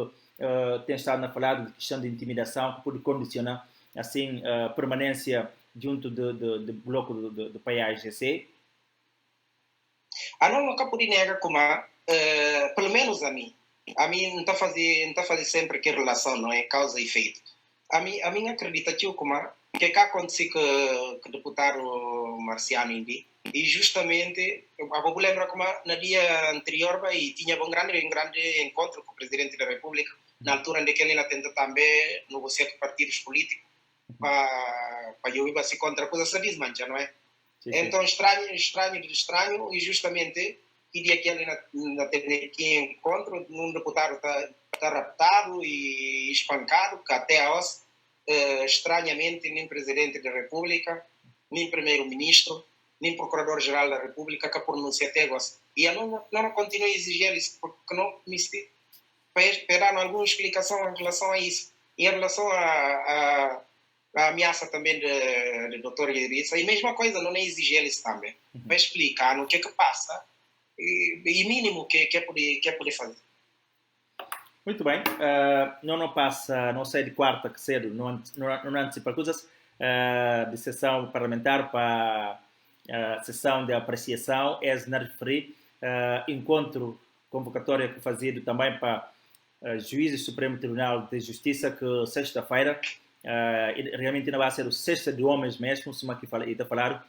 tem estado a falar de questão de intimidação, que pode condicionar, assim, a permanência junto do bloco do PAGC. Nunca pode negar como, pelo menos a mim não está fazer sempre que relação, não é? Causa e efeito. A mim acredita que como que aconteceu com o deputado Marciano Indi, E justamente, eu vou lembrar como no dia anterior e tinha um grande encontro com o Presidente da República, na altura em que ele tenta também negociar com partidos políticos para eu ir se contra a coisa sabismancha, não é? Sim, então, estranho, e justamente, que dia que ele não teve que encontro, um deputado está raptado e espancado, que até hoje, estranhamente, nem Presidente da República, nem Primeiro-Ministro, nem Procurador-Geral da República que pronuncia até agora. E eu não continuo a exigir isso, porque não me esperar alguma explicação em relação a isso. Em relação a ameaça também do Dr. Irissa, e mesma coisa, não é exigir eles também. Para explicar no que é que passa e mínimo que é poder fazer. Muito bem. Não passa, não sei de quarta que cedo, não antecipa coisas de sessão parlamentar para sessão de apreciação, na referir encontro convocatória que fazia também para juízes do Supremo Tribunal de Justiça, que sexta-feira, realmente não vai ser o sexta de homens mesmo, se aqui está falando,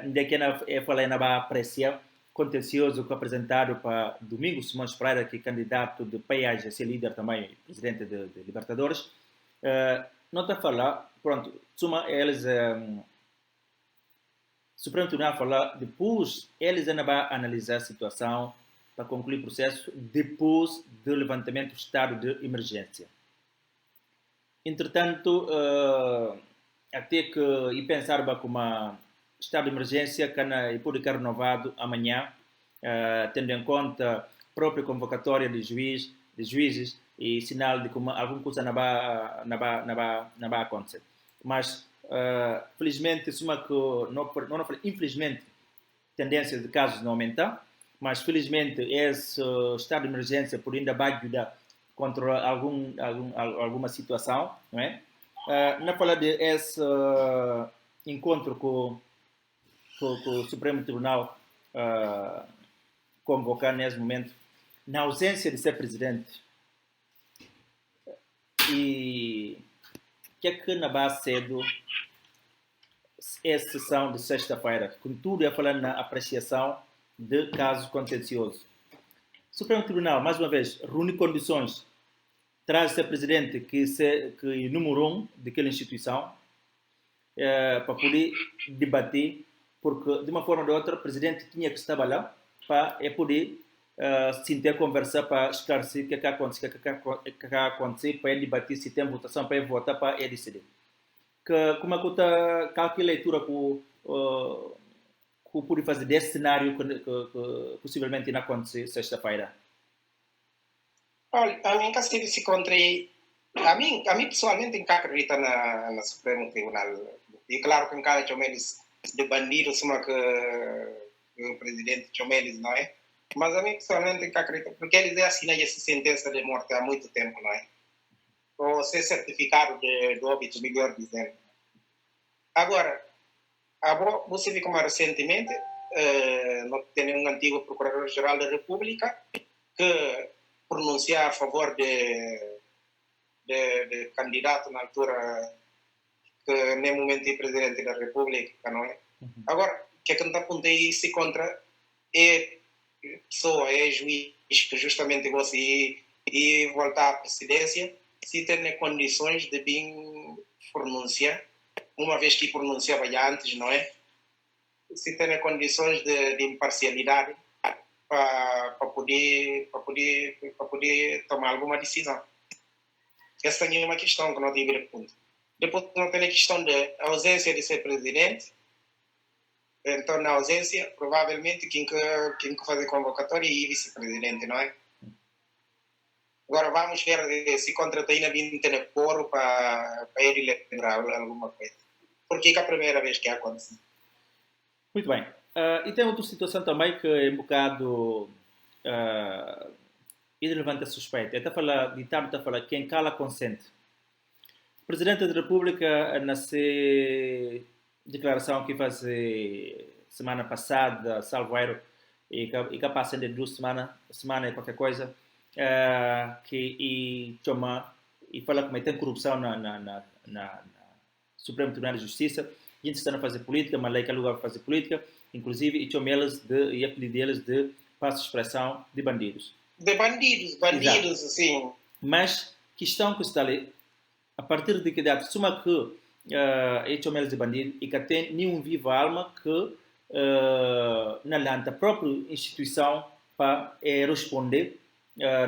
de que eu falei não vai apreciar contencioso que apresentado para Domingos Simões Pereira, que é candidato de PAIAG a ser líder também, presidente de Libertadores. Não está a falar, pronto, suma eles, Supremo Tribunal falar, depois eles ainda vão analisar a situação para concluir o processo depois do levantamento do estado de emergência. Entretanto, até que e pensar como estado de emergência que pode ser renovado amanhã, tendo em conta a própria convocatória de juízes e sinal de como alguma coisa não vai acontecer. Mas, felizmente, infelizmente, tendência de casos não aumentar, mas felizmente esse estado de emergência por ainda vai ajudar contra alguma situação, não é? Na fala de esse encontro com o Supremo Tribunal convocar nesse momento, na ausência de ser presidente, e que é que na base cedo essa sessão de sexta-feira, com tudo a falar na apreciação de casos contenciosos. O Supremo Tribunal, mais uma vez, reúne condições, traz ser presidente que número 1 daquela instituição, para poder debater, porque de uma forma ou de outra o presidente tinha que estar lá para poder sentar, conversar, para esclarecer o que aconteceu, para ele debater se tem votação, para ele votar, para ele decidir. Como é que está a leitura que pode fazer desse cenário que possivelmente não acontecer sexta-feira? Olha, a mim que se encontrei, a mim pessoalmente não acredito na Supremo Tribunal. E claro que em cada Chomelis de bandidos, que o presidente Chomelis, não é? Mas a mim pessoalmente não acredito, porque eles assinam essa sentença de morte há muito tempo, não é? Ou ser certificado de óbito, melhor dizendo. Agora, você viu como recentemente, nós temos um antigo Procurador-Geral da República que pronunciar a favor de candidato na altura que nem momento é presidente da República, não é? Agora, o que é que não apontei isso contra pessoa, juiz que justamente gosta de voltar à presidência se tem condições de vir pronunciar, uma vez que pronunciava já antes, não é? Se tem condições de imparcialidade para poder tomar alguma decisão. Essa é uma questão que não tive ponto. Depois não tem a questão da ausência de ser presidente. Então, na ausência, provavelmente quem faz a convocatória é o vice-presidente, não é? Agora vamos ver se contrata ainda vir ter coro para ele lembrar alguma coisa. Porque é a primeira vez que acontece. Muito bem. E tem outra situação também que é um bocado irrelevante a suspeita. Está a falar quem cala consente. O Presidente da República, na sua declaração que fez semana passada, salvo erro, e que passa de 2 semanas, e qualquer coisa, que fala como tem corrupção na Supremo Tribunal de Justiça, gente está a fazer política, mas lá é que lugar para fazer política, inclusive, e chamam eles de, e apelido deles de, passo expressão, de bandidos. De bandidos, Exato. assim. Mas, questão que está ali, a partir de que data, suma que e chamam eles de bandido, e que tem nenhum viva alma que na lanta própria instituição para responder,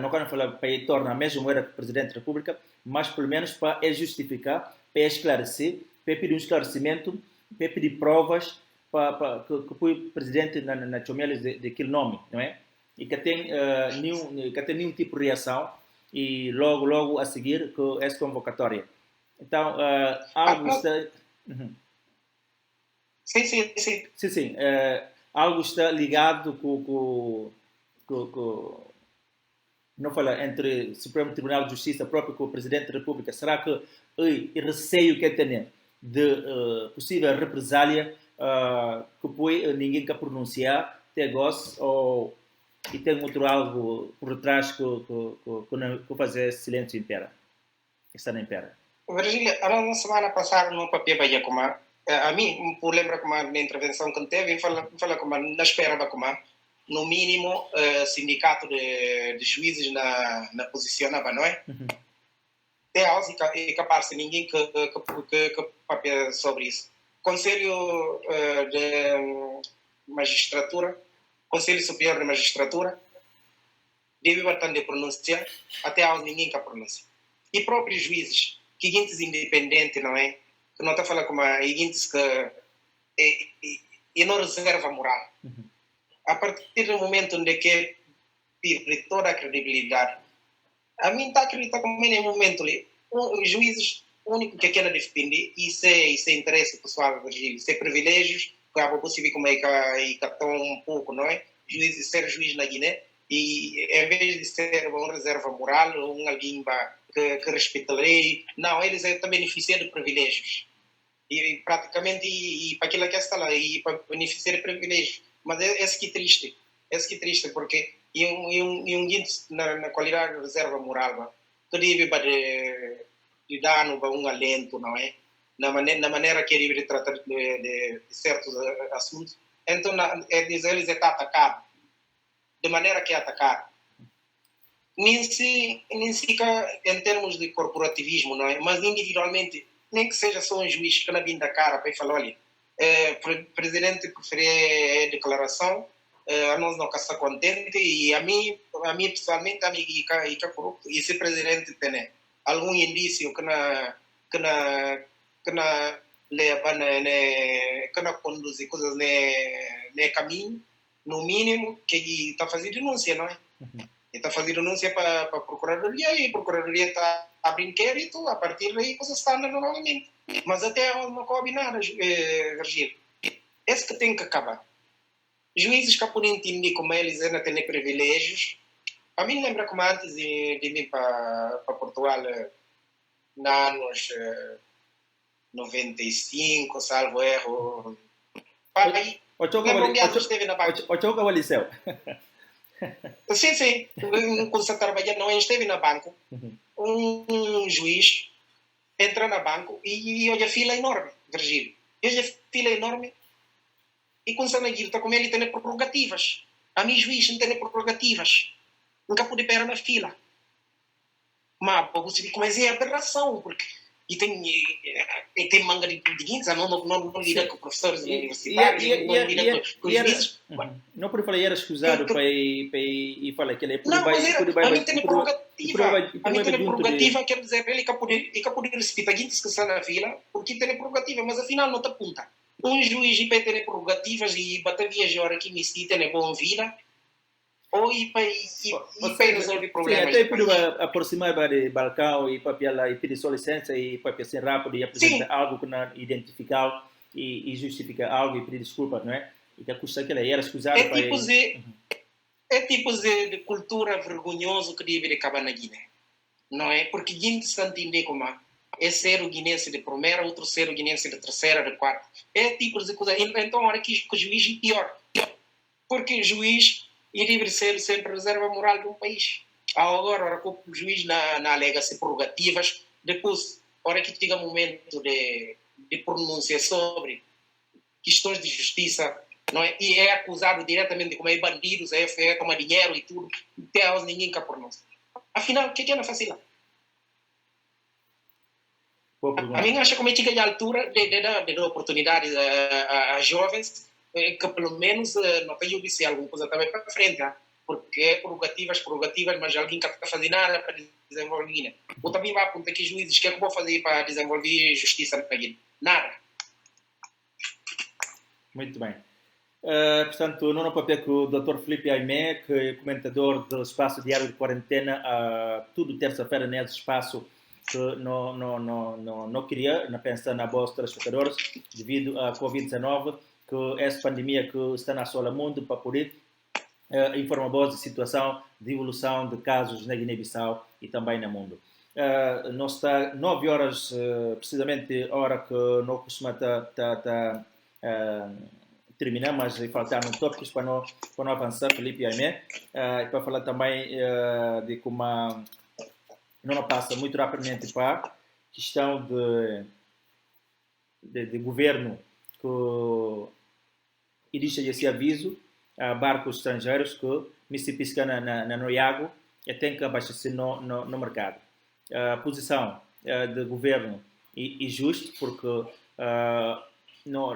não quero falar para tornar a mesma moeda que o Presidente da República, mas pelo menos para justificar, para esclarecer, para pedir um esclarecimento, para pedir provas para que o Presidente na chamá daquele nome, não é? E que tem nenhum tipo de reação e logo a seguir que essa convocatória. Então, algo está... Sim. Sim. Algo está ligado com não fala entre o Supremo Tribunal de Justiça próprio com o Presidente da República. Será que o receio que tem de possível represália que põe ninguém quer pronunciar, tem gosto ou e tem outro algo por trás que fazer silêncio impera? Está na impera. Virgília, a semana passada no papel vai como a mim, por lembrar como na intervenção que teve, fala como na espera como no mínimo sindicato de juízes na posicionava, não é? Tem algo e capaz de ninguém que papel sobre isso. Conselho de Magistratura, Conselho Superior de Magistratura, deve bater de pronúncia, até algo ninguém que pronuncia. E próprios juízes, que guintes independentes, não é? Que não está falando como guintes que e não reserva moral. A partir do momento onde que perde toda a credibilidade, a mim está acreditando como no momento ali, os juízes, o único que querem defender, isso é interesse pessoal, isso é privilégios, que é possível como é que estão um pouco, não é? Juízes, ser juiz na Guiné, e em vez de ser uma reserva moral, alguém que respeita a lei, não, eles também beneficiam de privilégios. E praticamente, e para aquilo que está lá, e para beneficiar de privilégios. Mas esse que é triste, porque um guinto na qualidade de reserva moral, que deve de dar um alento, não é? Na maneira que ele tratar de certos assuntos. Então, eles está atacado, de maneira que é atacado. Nem se em termos de corporativismo, não é? Mas individualmente, nem que seja só um juiz que não vem da cara para falar, olha, o presidente preferia a declaração, a nós não está contente, e a mim pessoalmente, e se o presidente tem algum indício que leva, que não conduz coisas no caminho, no mínimo, que está fazendo denúncia, não é? Está fazendo denúncia para a Procuradoria e a Procuradoria está abrindo inquérito, a partir daí coisas estão normalmente. Mas até não coube nada, Virgílio. Esse que tem que acabar. Juízes que podem entender como eles ainda têm privilégios. A mim lembra como antes de vir para Portugal, nos anos 95, salvo erro. Pai, lembro um dia que esteve na banca. O Choca Liceu. Sim. Quando você trabalha, não esteve na banco. Um juiz entra na banco e olha a fila enorme, Virgílio. Olha a fila enorme e quando você na guilda, como ele tem prerrogativas. A mim, juiz, não tem prerrogativas. Nunca pude pegar na fila. Mas você vê como é aberração, porque e tem manga de guinza, não lida com professores universitários, não lida com juízes. Não pode falar, era escusado para ir falar que ele não, mas a mim tem prerrogativa, quer dizer, ele que pode respeitar guinzas que estão na fila, porque tem prerrogativa, mas afinal não te apunta. Um juiz e tem prerrogativas e bater viajar aqui me cita tem boa vida, ou e para resolver problemas. Sim, até para aproximar do balcão e para pedir sua licença e para assim rápido e apresentar algo que não identificar e justificar algo e pedir desculpa, não é? E que custa que ele era escusado para é tipo de cultura vergonhosa que deve acabar na Guiné, não é? Porque Guiné está entendendo como é ser o guinense de primeira, outro ser o guinense de terceira, de quarta. É tipo de coisa. Então, olha que o juiz é pior. Porque o juiz deve ser sempre reserva moral de um país. Agora, o juiz na alega-se prerrogativas, depois, hora que chega o momento de de pronúncia sobre questões de justiça, não é? E é acusado diretamente de comer bandidos, é tomar dinheiro e tudo, até hoje ninguém quer pronúncia. Afinal, o que é na facilidade? A mim acho que a gente ganha a altura de dar oportunidades a jovens que pelo menos não tenham de ser alguma coisa também para frente, porque é prerrogativas, mas alguém que está fazendo nada para desenvolver Guiné. Ou também vai apontar que juízes que é que vão fazer para desenvolver justiça na Guiné? Nada. Muito bem. Portanto, no papel que o Dr. Felipe Aimé, que é comentador do Espaço Diário de Quarentena, tudo terça-feira nesse espaço que não queria, não pensa na bolsa dos espectadores, devido à Covid-19, que essa pandemia que está na sola mundo para poder informar a situação de evolução de casos na Guiné-Bissau e também no mundo. Nós está 9 horas, precisamente a hora que não costuma terminar, mas faltaram tópicos para não avançar, Felipe e Aimé, e para falar também de como não passa muito rapidamente para a questão de governo que existe esse aviso a barcos estrangeiros que me se pisca na Noiago e tem que abastecer no mercado. A posição do governo é justa, porque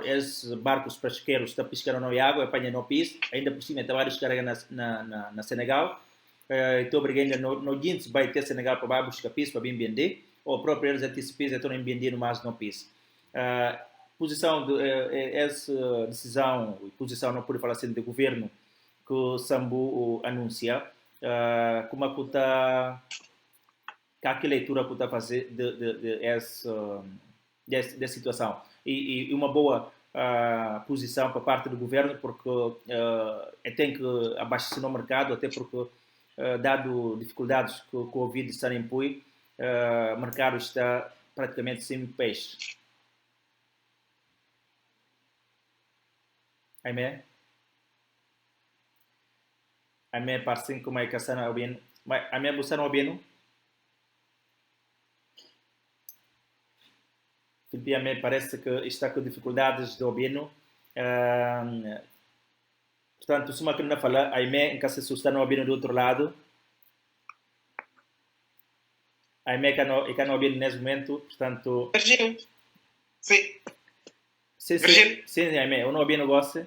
esses barcos pesqueiros estão pescando no Noiago, apanham no piso, ainda por cima tem vários carregas na Senegal. Então, obrigado, no Guinness vai ter Senegal para buscar piso para bem vender, ou próprio eles antecipam estão vendendo mais no piso. Posição essa decisão, posição não pode falar assim de governo que o Sambu anuncia, como é que está, que leitura que está fazer dessa situação e uma boa posição para parte do governo, porque tem que abastecer no mercado, até porque dado dificuldades que o Covid está a impor, o mercado está praticamente sem peixe. Aimé? Aimé parece como é que está na bem. Aimé você não bem? Felipe Aimé parece que está com dificuldades de obino. Portanto, se uma que não fala, Aimé em caso se está no obino do outro lado. Aimé que não obino nesse momento, portanto. Sim. Sim, Aimé, eu não obino gosta.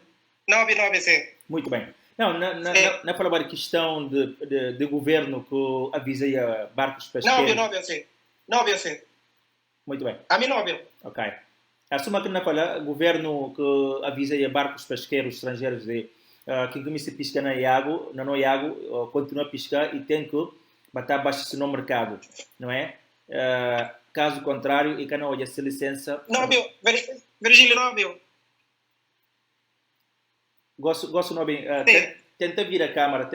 Não, sim. Muito bem. Não falava de questão de governo que avisa barcos pesqueiros. Não, sim. Muito bem. A mim não, Ok. Assuma que não fala governo que avisa barcos pesqueiros estrangeiros de que começa a piscar na Iago, continua a piscar e tem que bater abaixo no mercado, não é? Caso contrário, e que não olha se licença. Não, Virgílio, não, Gosto não bem. Tenta vir a câmara.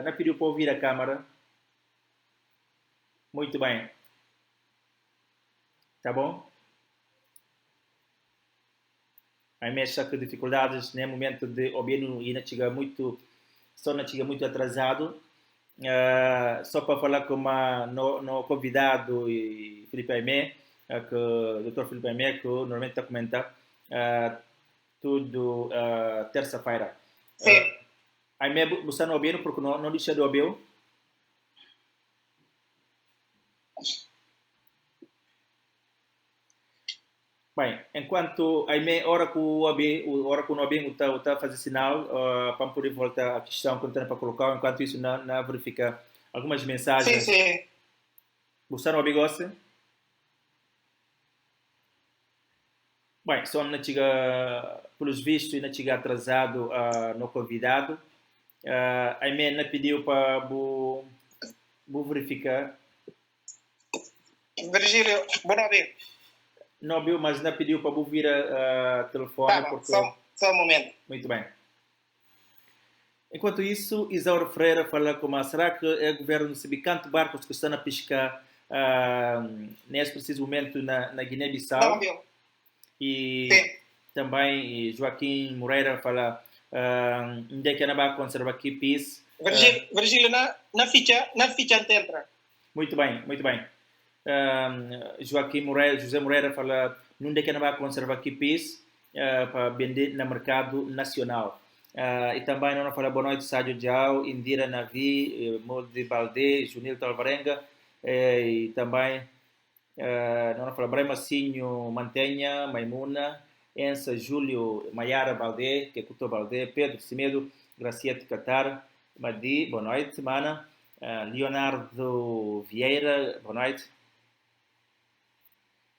Não pediu para ouvir a câmara. Muito bem. Tá bom? A mexa com dificuldades no momento de obter e não chega muito atrasado. Só para falar com no convidado e Felipe Aimé, que o Dr. Felipe Aimé, que normalmente está comentando tudo terça-feira. Aimé, você não ouviu porque não deixa de ouvir? Bem, enquanto Aimé, hora que o Nobinho está a fazer sinal para poder voltar à questão que eu tenho para colocar, enquanto isso não verifica algumas mensagens. Sim. Você não gosta? Bem, só não chega, pelos vistos, não chega atrasado no convidado. Aimé não pediu para vou verificar. Virgílio, bom dia. Não viu, mas não pediu para vir a telefone. Tá, porque... só um momento. Muito bem. Enquanto isso, Isauro Freire fala como será que o governo sabe quantos barcos que estão a pescar nesse preciso momento na Guiné-Bissau? Não, viu. E sim. Também Joaquim Moreira fala onde é que não vai conservar aqui PIS. Virgílio, na ficha entra. Muito bem. Joaquim Moreira, José Moreira fala, não é que não vai conservar aqui PIS para vender no mercado nacional. E também não fala boa noite, Sádio Dial, Indira Navi, Molde Balde, Junil Talvarenga, e também não fala Bremacinho Mantenha, Maimuna, Ensa Júlio Maiara Balde, que é Couto Balde, Pedro Cimedo, Graciete Catar, Madi, boa noite, Mana, Leonardo Vieira, boa noite.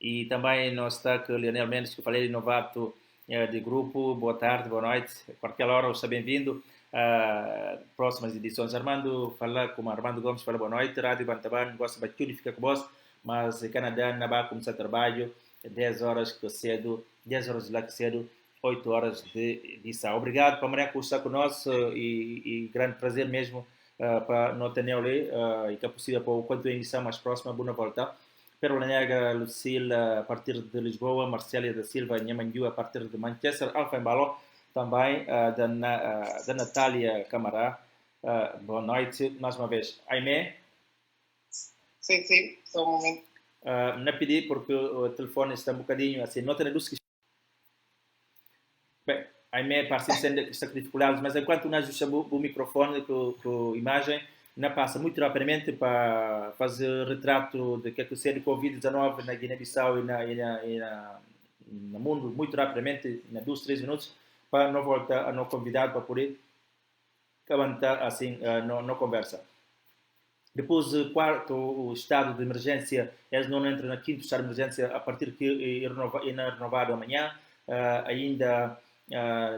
E também nós está com o Leonel Mendes, que eu falei, novato de grupo. Boa tarde, boa noite. A qualquer hora, você bem-vindo a próximas edições. Armando, fala como Armando Gomes, fala boa noite. Rádio Bantaban, gosta de ficar com você, mas Canadá não vai começar trabalho 10 horas que cedo, 10 horas de lá que cedo, 8 horas de edição. Obrigado para a Maria por estar conosco e grande prazer mesmo para não ter ali e que é possível para quanto a edição mais próxima, boa volta. Perolanega Lucila a partir de Lisboa, Marcélia da Silva Nhamandu a partir de Manchester, Alfa Embalo também da Natália Camará. Boa noite mais uma vez. Aimé? Sim, só um momento. Não pedi porque o telefone está um bocadinho assim, não tem luz que... Bem, Aimé parece que está com dificuldades, mas enquanto nós usamos o microfone com a imagem, não passa muito rapidamente para fazer retrato de que é o Covid-19 na Guiné-Bissau e no mundo, muito rapidamente, em 2, 3 minutos, para não voltar a não convidado para poder aguentar assim na conversa. Depois, quarto estado de emergência, eles não entram na quinto estado de emergência a partir que é renovado amanhã. Ainda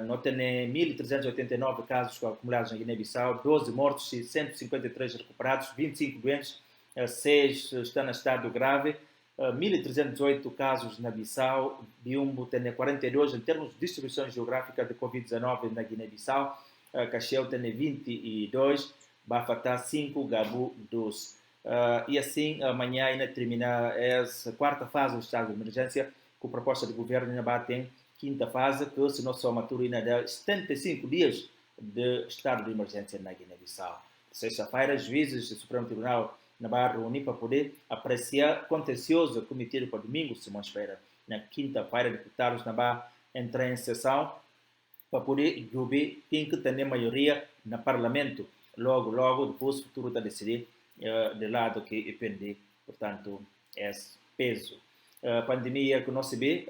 não tem 1.389 casos acumulados na Guiné-Bissau, 12 mortos e 153 recuperados, 25 doentes, 6 estão em estado grave, 1.318 casos na Bissau, Biumbo tem 42 em termos de distribuição geográfica de Covid-19 na Guiné-Bissau, Cacheu tem 22, Bafatá 5, Gabu 12. E assim, amanhã ainda termina a quarta fase do estado de emergência, com proposta do governo ainda tem quinta fase, que se não somatura ainda dá 75 dias de estado de emergência na Guiné-Bissau. Sexta-feira, juízes do Supremo Tribunal na Barra reunir para poder apreciar contencioso cometido para domingo, segunda-feira. Na quinta-feira, deputados na Barra entram em sessão para poder ver quem que tem a maioria no Parlamento. Logo, depois o futuro está decidido do lado que depende, portanto, esse peso. A pandemia que nós sabemos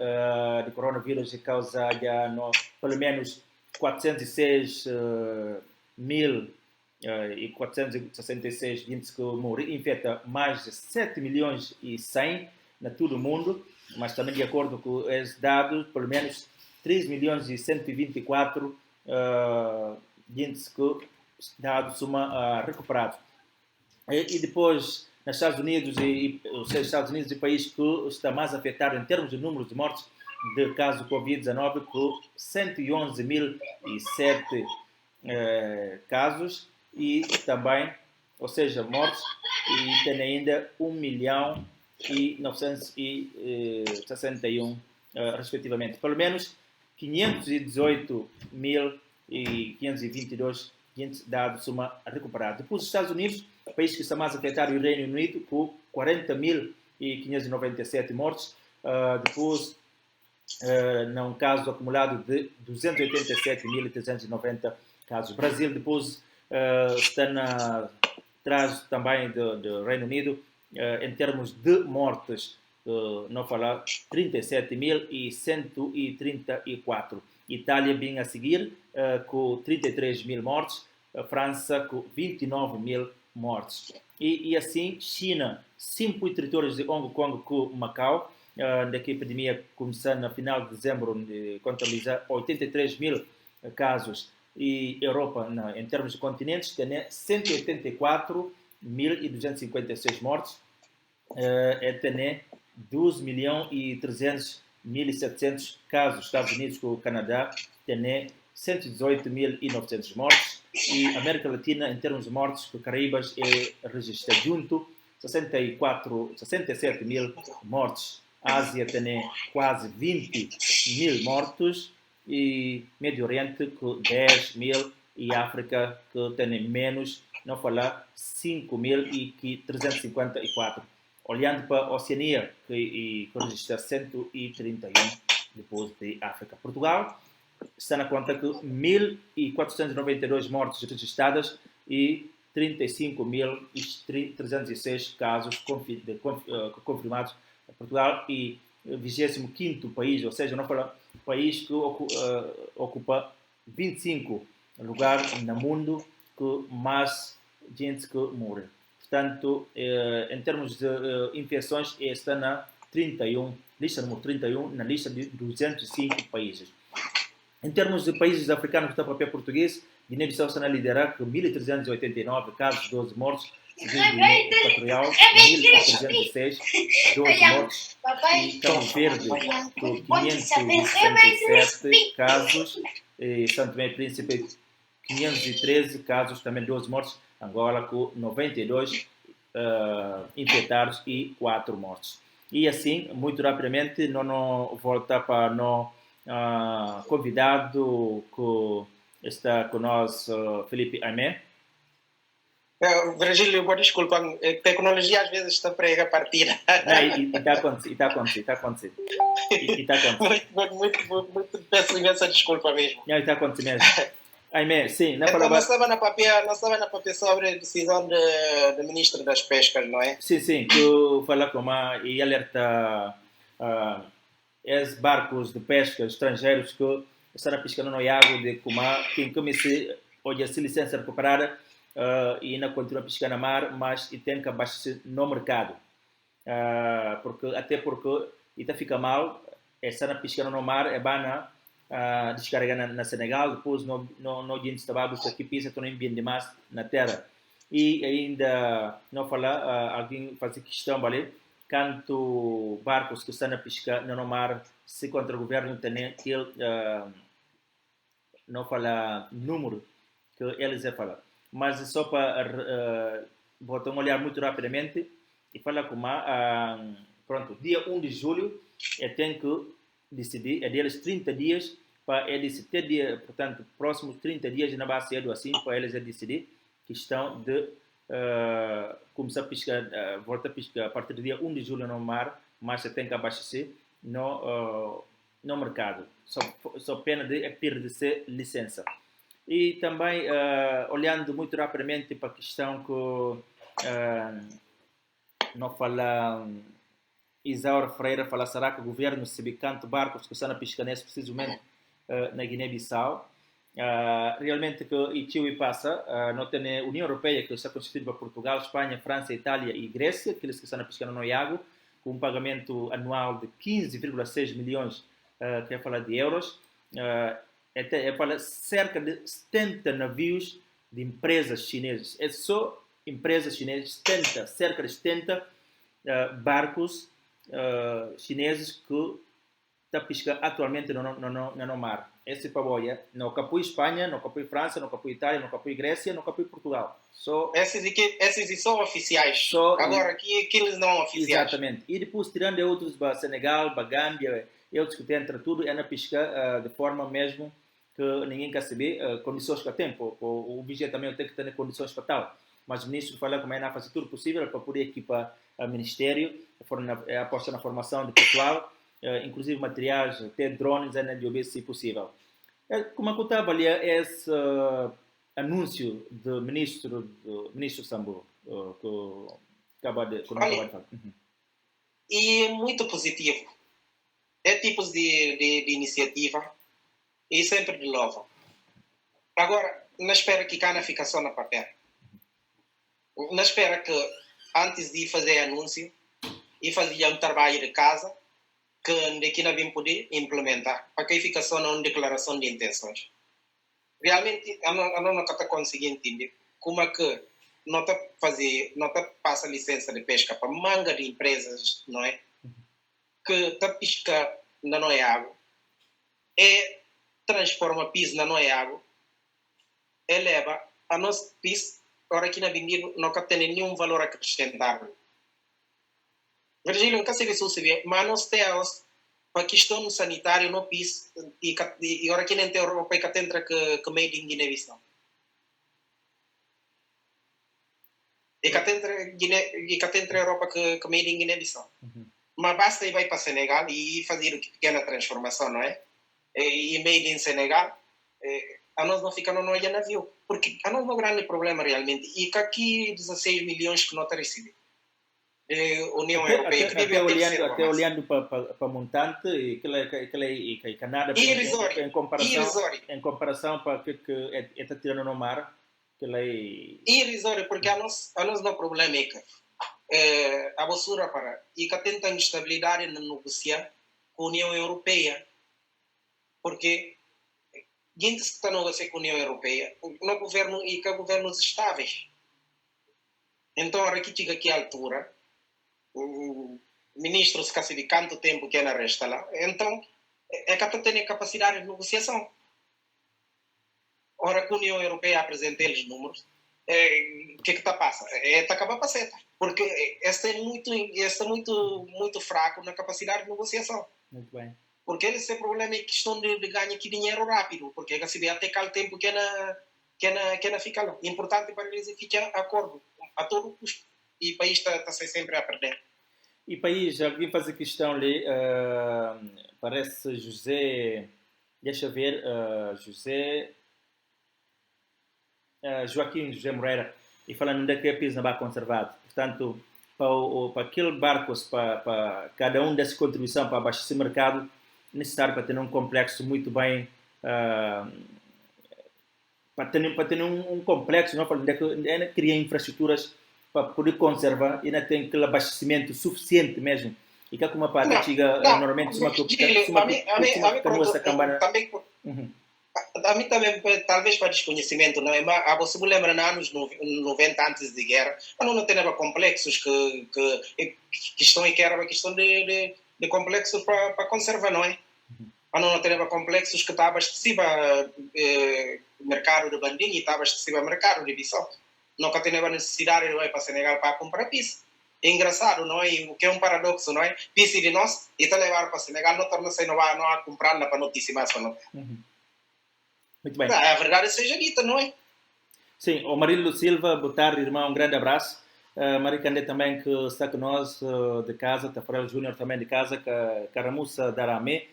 de coronavírus causa já pelo menos 406 mil e 466 gente que morrem, infecta mais de 7 milhões e 100 na todo o mundo, mas também de acordo com os dados, pelo menos 3 milhões e 124 gente que dados são recuperados. E depois, nos Estados Unidos os Estados Unidos é o país que está mais afetado em termos de número de mortes de casos de Covid-19, com 111.007 casos e também, ou seja, mortes, e tem ainda 1.961 respectivamente. Pelo menos 518.522 dados uma recuperada. Depois, os Estados Unidos, o país que está mais afetado, é o Reino Unido, com 40.597 mortes. Depois, num caso acumulado de 287.390 casos. Brasil, depois, está atrás também do Reino Unido, em termos de mortes, não falar, 37.134. Itália bem a seguir, com 33 mil mortes, França com 29 mil mortes. E assim, China, 5 territórios de Hong Kong com Macau, daqui a epidemia começando no final de dezembro, contabilizar 83 mil casos. E Europa, em termos de continentes, tem 184.256 mortes, tem 12.300.700 casos. Estados Unidos com o Canadá tem 118.900 mortes. E América Latina, em termos de mortes, o Caraíbas registra junto 67 mil mortes. Ásia tem quase 20 mil mortos. E Médio Oriente com 10 mil. E África que tem menos, não falar, 5.354. olhando para a Oceania, que registra 131 depois de África. Portugal está na conta que 1.492 mortes registradas e 35.306 casos confirmados em Portugal e 25º país, ou seja, não fala país que ocupa 25 lugares no mundo que mais gente que morre. Portanto, em termos de infecções, está na 31, lista número 31, na lista de 205 países. Em termos de países africanos que estão para o pé português, Guiné-Bissau está a liderar com 1.389 casos, 12 mortes. Guiné Equatorial, 1.306, 12 mortes. E Cabo Verde, com 567 casos. E São Tomé e Príncipe, 513 casos, também 12 mortes. Angola, com 92 infectados e 4 mortes. E assim, muito rapidamente, não volta para no convidado que está conosco, Felipe Aimé. Virgílio, desculpa, a tecnologia às vezes está prega a partir. Está acontecendo. Muito peço imensa desculpa mesmo. Está acontecendo mesmo. Aimé, sim. Então, não estava na papel sobre a decisão do Ministro das Pescas, não é? Sim, que fala como e alerta os barcos de pesca estrangeiros que estão pescando no lago de Cumá, quem comece hoje a licença recuperada e ainda continua a pescar na mar, mas tem que abastecer no mercado. Porque está fica mal, está pescando no mar, é bana descarregar na Senegal, depois no gente estava buscar aqui pisa, estão bem demais na terra. E ainda, não falar, alguém faz questão ali, quanto barcos que estão a pescar no mar, se contra o governo tem aquele, não fala número que eles falam. Mas só para botar um olhar muito rapidamente e falar como pronto, dia 1 de julho tem que decidir, é deles 30 dias para eles ter dia, portanto, próximos 30 dias na base cedo assim para eles decidir questão de começar a pescar, voltar a pescar a partir do dia 1 de julho no mar, mas você tem que abastecer no mercado, só pena de perder licença. E também, olhando muito rapidamente para a questão que não fala Isaura Freire, fala, será que o governo sabe quantos barcos que estão a pescar nesse preciso momento na Guiné-Bissau? Realmente que e passa, não tem a União Europeia que está constituída por Portugal, Espanha, França, Itália e Grécia, aqueles que estão a pescar no Iago, com um pagamento anual de 15,6 milhões que é falar de euros. Para cerca de 70 navios de empresas chinesas. É só empresas chinesas, cerca de 70 barcos chineses que estão a pescar atualmente no mar. Esse paboia não capui Espanha, não capui França, não capui Itália, não capui Grécia, não capui Portugal. Esses são oficiais. Agora aqui eles não oficiais. Exatamente. E depois tirando outros para Senegal, para Gâmbia e outros que têm tudo, é na pescar de forma mesmo que ninguém quer saber condições que tem. O vigia também tem que ter condições para tal. Mas o ministro fala como é na fazer tudo possível para poder equipar o ministério, apostar na formação de pessoal, inclusive materiais, ter drones, de ouvir se possível. Como é que está a avaliar esse anúncio do ministro Sambo, que acaba de falar? E muito positivo. É tipos de iniciativa e sempre de louva. Agora, não espera que Cana fique só no papel. Não espera que, antes de fazer anúncio, e fazer um trabalho de casa, que daqui não vem poder implementar, para que fica só numa declaração de intenções. Realmente, eu não estou conseguindo entender como é que não está passa licença de pesca para manga de empresas, não é? Que está pescar na Noiago, transforma piso na Noiago, eleva a nosso piso, agora aqui na Avenida não tem nenhum valor acrescentável. Virgílio, nunca se viu, mas nós temos para questão sanitária no piso e agora aqui na Europa que tem que made in Guiné-Bissau. E cá tem entre a Europa que meio em Guiné-Bissau. Mas basta ir vai para Senegal e fazer pequena transformação, não é? E meio em Senegal, a nós não fica no navio. Porque a nós não é um grande problema realmente. E que aqui 16 milhões que não está recebendo. União Europeia, que deve até olhando para montante e que Canadá em comparação para que está tirando no mar, que é irrisório, porque a nós não problema é que a basura para e que tenta instabilidade na negociar com a União Europeia, porque gente que está negociando com a União Europeia, no governo e que governos estáveis. Então, aqui chega aqui à altura, o ministro se casse de quanto tempo que é na resta lá, então é que tem capacidade de negociação. Ora que a União Europeia apresenta eles números, o que está passa? Está acaba a passeta, porque este é muito fraco na capacidade de negociação. Muito bem. Porque esse problema é questão de ganhar aqui dinheiro rápido, porque a CB até cá o tempo que na fica lá. Importante para eles é ficar acordo a todo custo. E o país está sempre a perder. E país, alguém faz a questão ali, parece José, deixa ver, Joaquim José Moreira, e falando onde é que é piso não vai conservado. Portanto, para aquele barcos, para cada um dessa contribuição para abastecer o mercado, necessário para ter um complexo muito bem, para ter um complexo, não falando de criar infraestruturas para poder conservar e ainda tem aquele abastecimento suficiente mesmo. E que é como a pata chega normalmente a mim também, talvez para desconhecimento, não é? Mas você me lembra, nos anos 90, antes de guerra, não tinha complexos que estão que era uma questão de complexos para conservar, não é? Não tinha complexos que estava abastecido mercado de Bandinha e estava abastecido mercado de Bissau. Nunca tinha necessidade de ir para Senegal para comprar piso. É engraçado, não é? O que é um paradoxo, não é? Piso de nós, e te levar para Senegal, não torna-se não a comprar para notícia mais. Muito bem. A verdade seja dita, não é? Sim, o Marilo Silva, boa tarde, irmão, um grande abraço. Maricandé também que está com nós de casa, Tafarel Júnior também de casa, Caramuça Darame,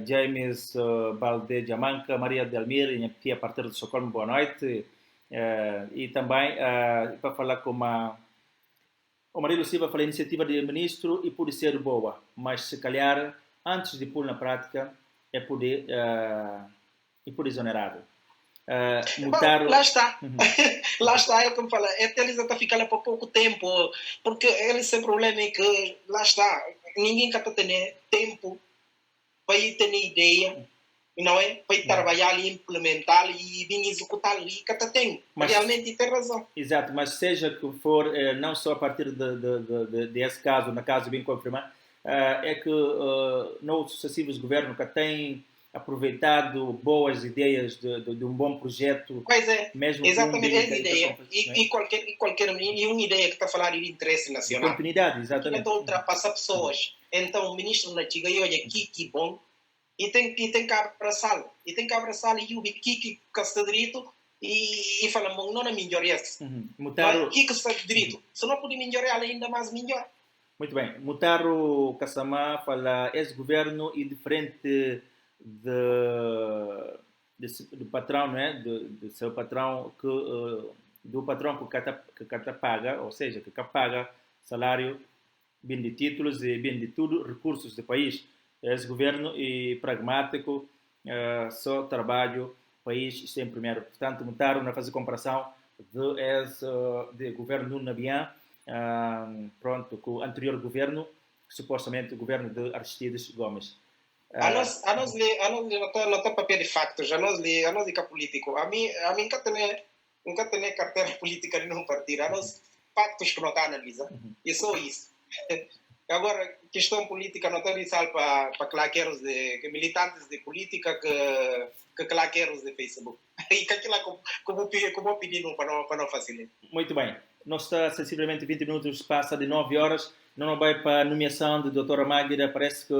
James Balde Diamanca, Maria Delmir, e aqui a partir de Socorro, boa noite. E também para falar com o Marilo Silva, falou a iniciativa do ministro e pode ser boa, mas se calhar antes de pôr na prática é poder exonerar. Lá está. Lá está, é como fala. Eles estão ficando por pouco tempo, porque eles têm problema é que, lá está, ninguém está tendo tempo para ir ter ideia, não é? Para ir trabalhar ali, implementar e vir executar ali, que tem. Mas, realmente tem razão. Exato, mas seja que for, não só a partir desse caso, na caso bem confirmado, é que nos sucessivos governos que têm aproveitado boas ideias de um bom projeto. Pois é, mesmo exatamente essa ideia. E qualquer uma ideia que está a falar de interesse nacional. Continuidade, exatamente. Então ultrapassa pessoas. Então o ministro na Tiga, e olha que bom, e tem que abraçá-lo. E tem que abraçá-lo e o que está direito e fala, não é melhoria. Mutaram... que está direito. Se não puder melhorar, ainda mais melhor. Muito bem. Mutaram Kassamá fala ex-governo e diferente do patrão, não é? Do seu patrão do patrão que paga, ou seja, que paga salário, bem de títulos e bem de tudo, recursos do país. Ex-governo e pragmático, só trabalho, país sem primeiro. Portanto, mutaram na fazer comparação de governo do Nabian, pronto, com o anterior governo, supostamente o governo de Aristides Gomes. A nós não está papel de factos, a nós é político. A mim nunca tem carteira política de nenhum partido, a nós factos que não está a analisar. E só isso. Agora, questão política não está a para claqueiros militantes de política que claqueiros de Facebook. E que aquilo como pedido para não facilitar. Muito bem. Nós está sensivelmente 20 minutos, passa de 9 horas. Não vai para a nomeação de doutora Magda, parece que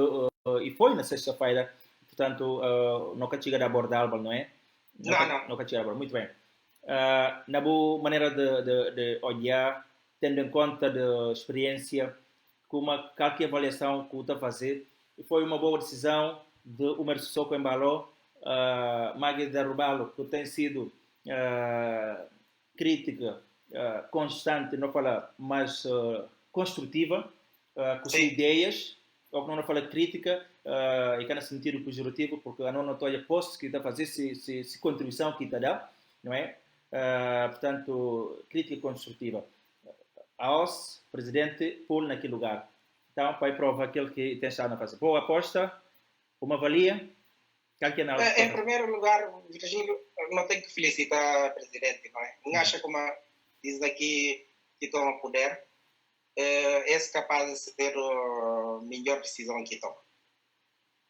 e foi na sexta-feira, portanto, nunca chega a abordar, não é? Não. Nunca chega a abordar, muito bem. na boa maneira de olhar, tendo em conta a experiência, com qualquer avaliação que está a fazer, foi uma boa decisão de Umer Sissoko Embalo, Maggie Derrubalo, que tem sido crítica constante, não fala, mas construtiva, com suas ideias, ou que não fala crítica, e que no sentido pejorativo, porque a não notou a posto que está a fazer se contribuição que está a dar, não é? Portanto, crítica construtiva. A OS, presidente, pôr naquele lugar. Então, vai provar aquilo que tem estado a fazer. Boa aposta, uma valia. Em primeiro lugar, Virgílio, não tenho que felicitar o presidente, não é? Não acha como diz aqui que toma poder, é capaz de ser a melhor decisão que toma.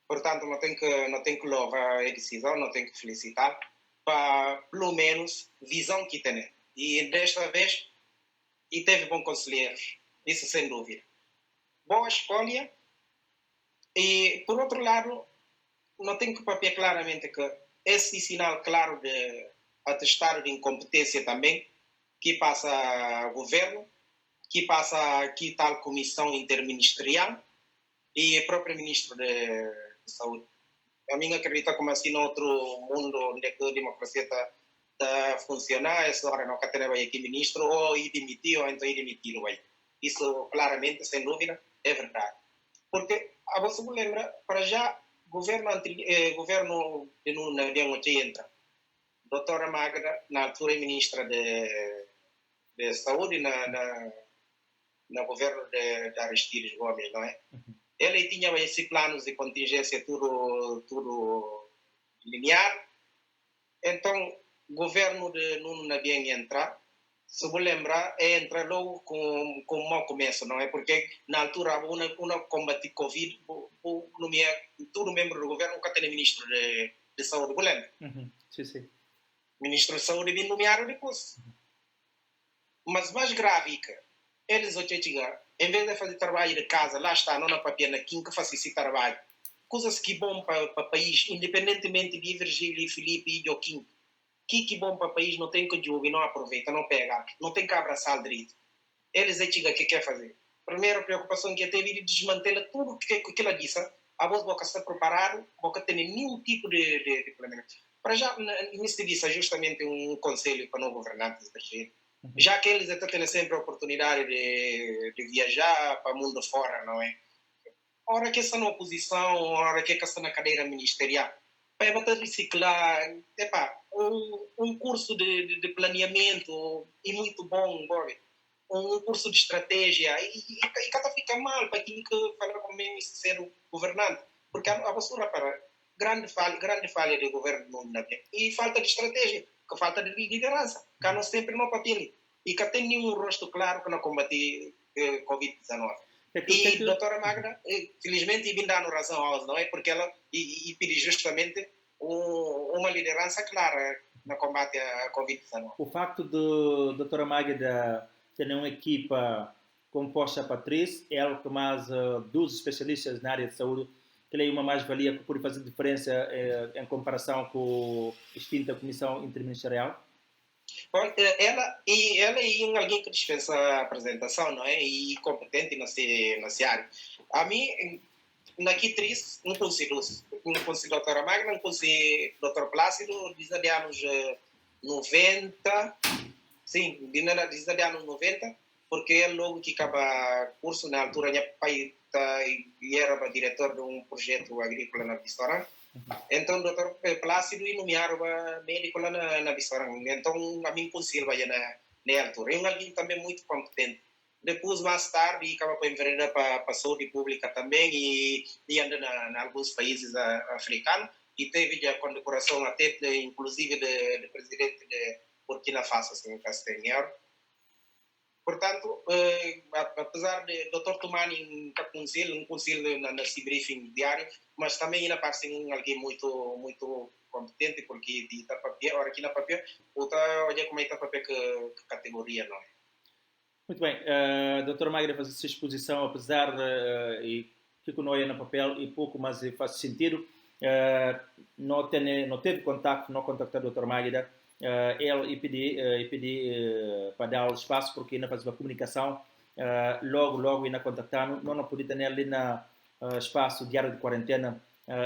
Portanto, não tenho que louvar a decisão, não tenho que felicitar, para, pelo menos, visão que tem. E desta vez, e teve bom conselheiro, isso sem dúvida. Boa escolha. E, por outro lado, não tenho que papel claramente que esse sinal claro de atestado de incompetência também, que passa ao governo, que passa aqui tal comissão interministerial e o próprio ministro de Saúde. A mim acredita como assim no outro mundo onde a democracia está a funcionar, essa hora não vai aqui ministro, ou ir demitir, ou então ir demitir. Isso claramente, sem dúvida, é verdade. Porque, a você me lembra, para já, governo de Nuno entra. Doutora Magda, na altura ministra de Saúde, no governo de Aristides Gomes, não é? Ele tinha esses planos de contingência tudo linear. Então, o governo de Nuno Nabien entrar, se vou lembrar, entra logo com um mau começo, não é? Porque na altura, uma combate Covid, todo membro do governo nunca tem ministro de saúde, vou lembrar? Sim. Ministro de saúde vem nomeado depois. Mas mais grave que eles em vez de fazer trabalho de casa, lá está, não na papel, na quem que faz esse trabalho. Coisas que bom para o país, independentemente de Virgílio, Felipe e Joaquim. Que bom para o país, não tem que ouvir, não aproveita, não pega, não tem que abraçar direito. Eles que quer fazer. Primeira preocupação que teve de desmantelar tudo que ela disse. A voz boca está preparado, boca tem nenhum tipo de problema. Para já, nisso disse justamente um conselho para não governantes da gente. Já que eles estão tendo sempre a oportunidade de viajar para o mundo fora, não é? A hora que está na oposição, a hora que está na cadeira ministerial, para bater reciclar, um curso de planeamento e muito bom, um curso de estratégia, e cada fica mal para quem que fala como ser o governante, porque a pessoa para grande falha do governo não e falta de estratégia, que falta de liderança, que não sempre no papel, e que tem nenhum rosto claro para combater Covid-19. E a doutora Magda, felizmente, vem dando razão aos, não é? Porque ela pede justamente uma liderança clara no combate à Covid-19. O facto de a doutora Magda ter uma equipa composta por três é algo que mais dos especialistas na área de saúde que é uma mais-valia que pode fazer diferença em comparação com a extinta Comissão Interministerial? Ela é alguém que dispensa a apresentação, não é? E competente nessa área. A mim, naqui três, não consigo a doutora Magna, não consigo o doutor Plácido, desde anos 90, sim, desde anos 90, porque é logo que acaba curso, na altura, meu pai era diretor de um projeto agrícola na Bistorã. Então, o doutor Plácido nomearam médico lá na Bistorã. Então, a mim consigo na altura. É alguém também muito competente. Depois, mais tarde, acaba para enveredar para a saúde pública também e anda em alguns países africanos. E teve a condecoração até, inclusive, do presidente de Burkina Faso, assim, Castanheiro. Portanto, apesar de Dr. Tomani um conselho na briefing diário, mas também ainda parece alguém muito competente, porque está papel, agora aqui na papel, olha como é que está papel que categoria, não é? Muito bem. Dr. Magda faz essa exposição, apesar de que não é no papel e pouco, mas faz sentido. Não teve contato, não contactou a Dr. Magda, ele pedi para dar o espaço porque ainda faz uma comunicação logo ainda contactando não podia ter ali na espaço diário de quarentena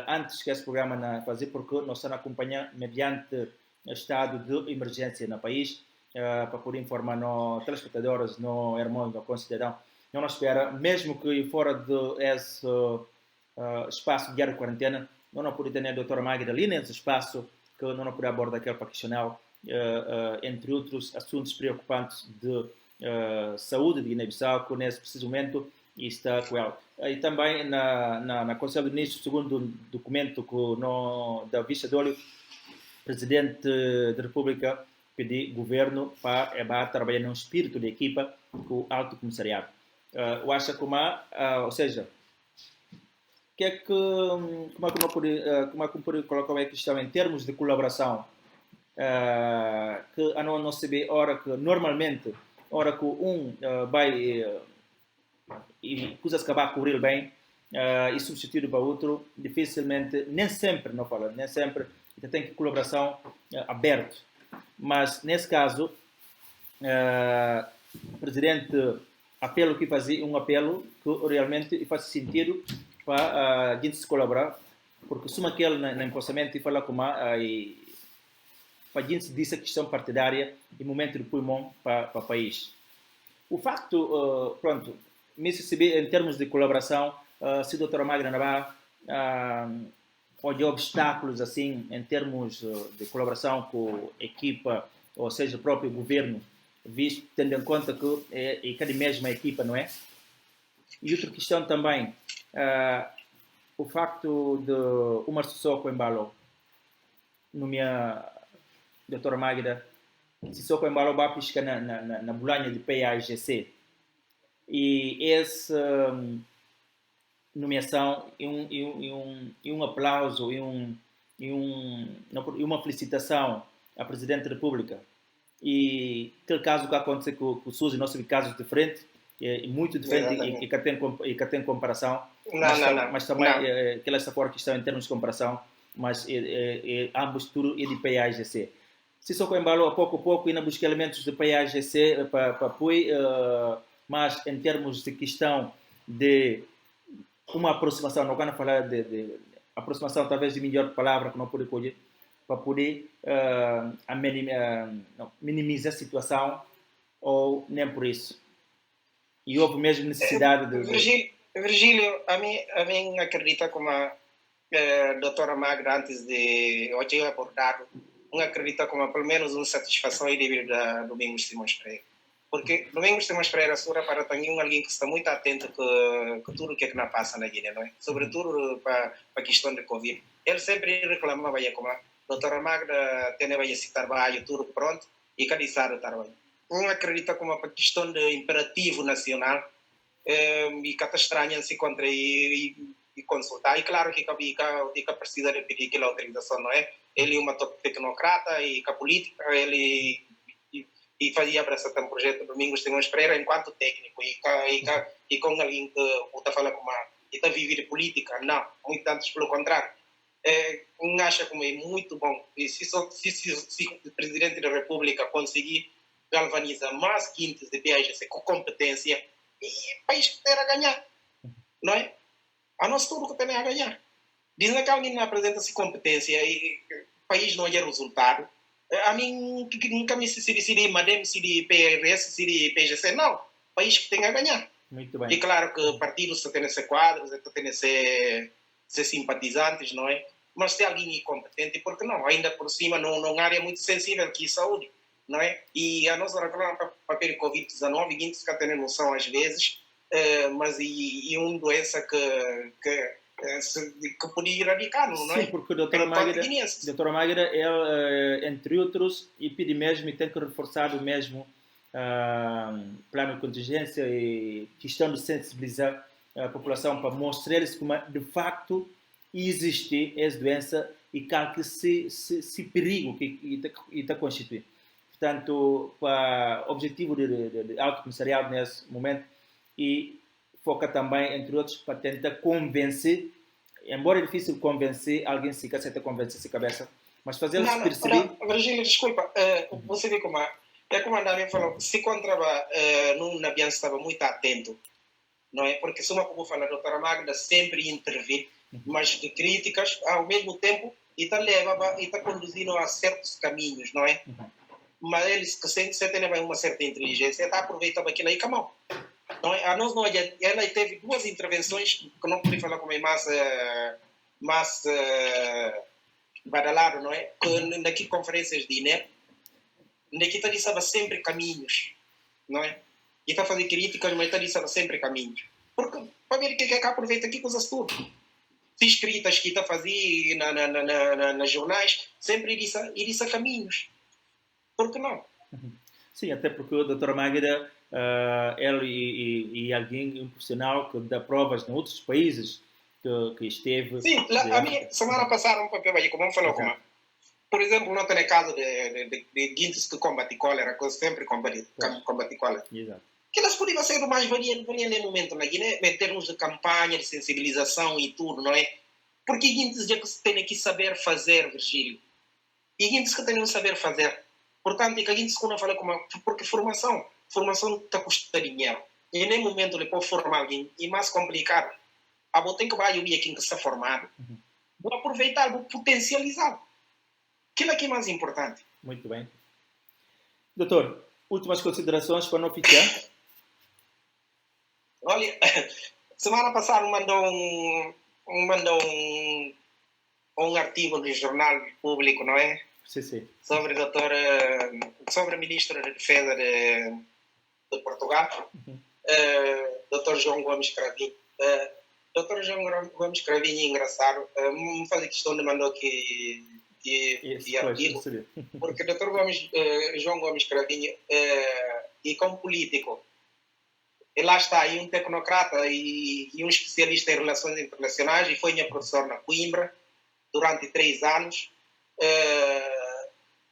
antes que esse programa na fazer porque nós estamos a acompanhar mediante estado de emergência no país para poder informar nos telespectadores, nos irmãos, nos concidadãos. Não espera, mesmo que fora de esse espaço diário de quarentena, não pode ter a doutora Magda ali nesse espaço que não pode abordar aquele paquistanal, entre outros assuntos preocupantes de saúde de Guiné-Bissau, que nesse preciso momento está com ela. E também na Conselho de Ministros, segundo um documento que da Vista de Olho, Presidente da República pediu governo para trabalhar num espírito de equipa com o Alto Comissariado. Eu acho que ou seja, como é que pode colocar a questão em termos de colaboração que a não se vê hora que normalmente hora que vai e coisas que vai cobrir bem e substituído para outro dificilmente nem sempre tem que colaboração aberto mas nesse caso o presidente apelo que fazia apelo que realmente faz sentido para a gente se colaborar porque se aquele na empossamento e fala com para a gente dizer a questão partidária e momento de pulmão para o país. O facto, pronto, em termos de colaboração, se a doutora Magda Navarro pode obstáculos assim em termos de colaboração com a equipa, ou seja, o próprio governo, visto tendo em conta que é cada mesma equipa, não é? E outra questão também, o facto de uma Sissoko Embalo, no minha doutora Magda, Sissoko Embalo vai piscar na bolanha de PAIGC. E essa nomeação e um aplauso e uma felicitação à Presidente da República. E aquele caso que aconteceu com o SUS, nós temos casos diferentes, muito diferente e que tem comparação. Mas também aquela essa fora questão em termos de comparação, mas ambos tudo é de PAIGC. Se só com embalo a pouco ainda busca elementos de PAIGC para apoio, mas em termos de questão de uma aproximação, não quero falar de aproximação talvez de melhor palavra que não pode colher, para poder minimizar a situação ou nem por isso. E houve mesmo necessidade de... Virgílio, a mim acredita como a doutora Magda antes de eu ter abordado, não acredita como pelo menos uma satisfação e devido a Domingos Simões Pereira. Porque Domingos Simões Pereira sura para também alguém que está muito atento que tudo o que não passa na Guiné, não é? Sobretudo para a questão da Covid. Ele sempre reclamava como a doutora Magda tem que citar tudo pronto e cada estado está bem. Não acredita como a questão do imperativo nacional e que está estranha se encontra e consultar. E claro que precisa de pedir aquela autorização, não é? Ele é uma tecnocrata e que a política, ele e fazia abraçar um projeto Domingos Simões Pereira enquanto técnico e com alguém que está falando como e está a viver de política. Não, muito antes pelo contrário. Acha como é muito bom. E se o Presidente da República conseguir galvanizar mais quintos de PAIGC com competência, e o país terá a ganhar, não é? A nós tudo que tem a ganhar. Dizem que alguém não apresenta-se competência e o país não é resultado. A mim, nunca me se de MADEM, se de PRS, se de PGC, não. O país que tem a ganhar. Muito bem. E claro que partidos têm esses quadros, têm esses simpatizantes, não é? Mas se alguém incompetente, por que não? Ainda por cima, numa área muito sensível que é saúde, não é? E a nossa reclama para papel Covid-19, ninguém se tem noção às vezes, mas e uma doença que podia erradicar, não é? Sim, porque a doutora Magda, ela, entre outros, e pede mesmo e tem que reforçar o mesmo plano de contingência e questão de sensibilizar a população para mostrar-lhes como de facto existe essa doença e que se perigo que está constituído. Portanto, para o objetivo de Alto Comissariado nesse momento e foca também, entre outros, para tentar convencer, embora é difícil convencer, alguém se aceita convencer-se cabeça Mas fazê-los perceber... Virgílio, desculpa, você vê como é como a Dani falou, se encontrava num avião estava muito atento, não é? Porque se uma como fala, a doutora Magda sempre intervir, mas de críticas, ao mesmo tempo, e está levava, e está conduzindo a certos caminhos, não é? Mas eles que sempre têm uma certa inteligência, está aproveitando aquilo aí, come on. Não é? A nós não adianta. Ela teve 2 intervenções que não podia falar como é mais badalado, não é? Que naqui conferências de INEP, naqui está dizendo sempre caminhos, não é? E está fazendo críticas, mas está dizendo sempre caminhos. Porque, para ver o que é que aproveita aqui coisas tudo. Se escritas que está fazendo nas jornais, sempre disse caminhos. Por que não? Sim, até porque a doutora Magda, ela e alguém, um profissional que dá provas em outros países que esteve... Sim, a minha semana passada, um papel aí, como falou, como por exemplo, não tem caso de guintes que combate cólera, que sempre combate cólera. Exato. Que elas podiam ser o mais variante no momento na Guiné, em termos de campanha, de sensibilização e tudo, não é? Porque guintes já que têm que saber fazer, Virgílio. E guintes que têm que saber fazer. Portanto, e que a guintes que não fala como... Porque formação está custando dinheiro. E nem momento ele pode formar alguém. E mais complicado. A boa tem que vai ouvir quem está formado. Vou aproveitar, vou potencializar. Aquilo aqui é mais importante. Muito bem. Doutor, últimas considerações para não ficar? Olha, semana passada mandou um artigo no Jornal Público, não é? Sim. Sobre o ministro da Defesa de Portugal, Dr. João Gomes Cravinho. Dr. João Gomes Cravinho é engraçado. Me faz questão de mandar que artigo, porque Dr. João Gomes Cravinho e como político, ele lá está aí um tecnocrata e um especialista em relações internacionais e foi minha professor na Coimbra durante 3 anos.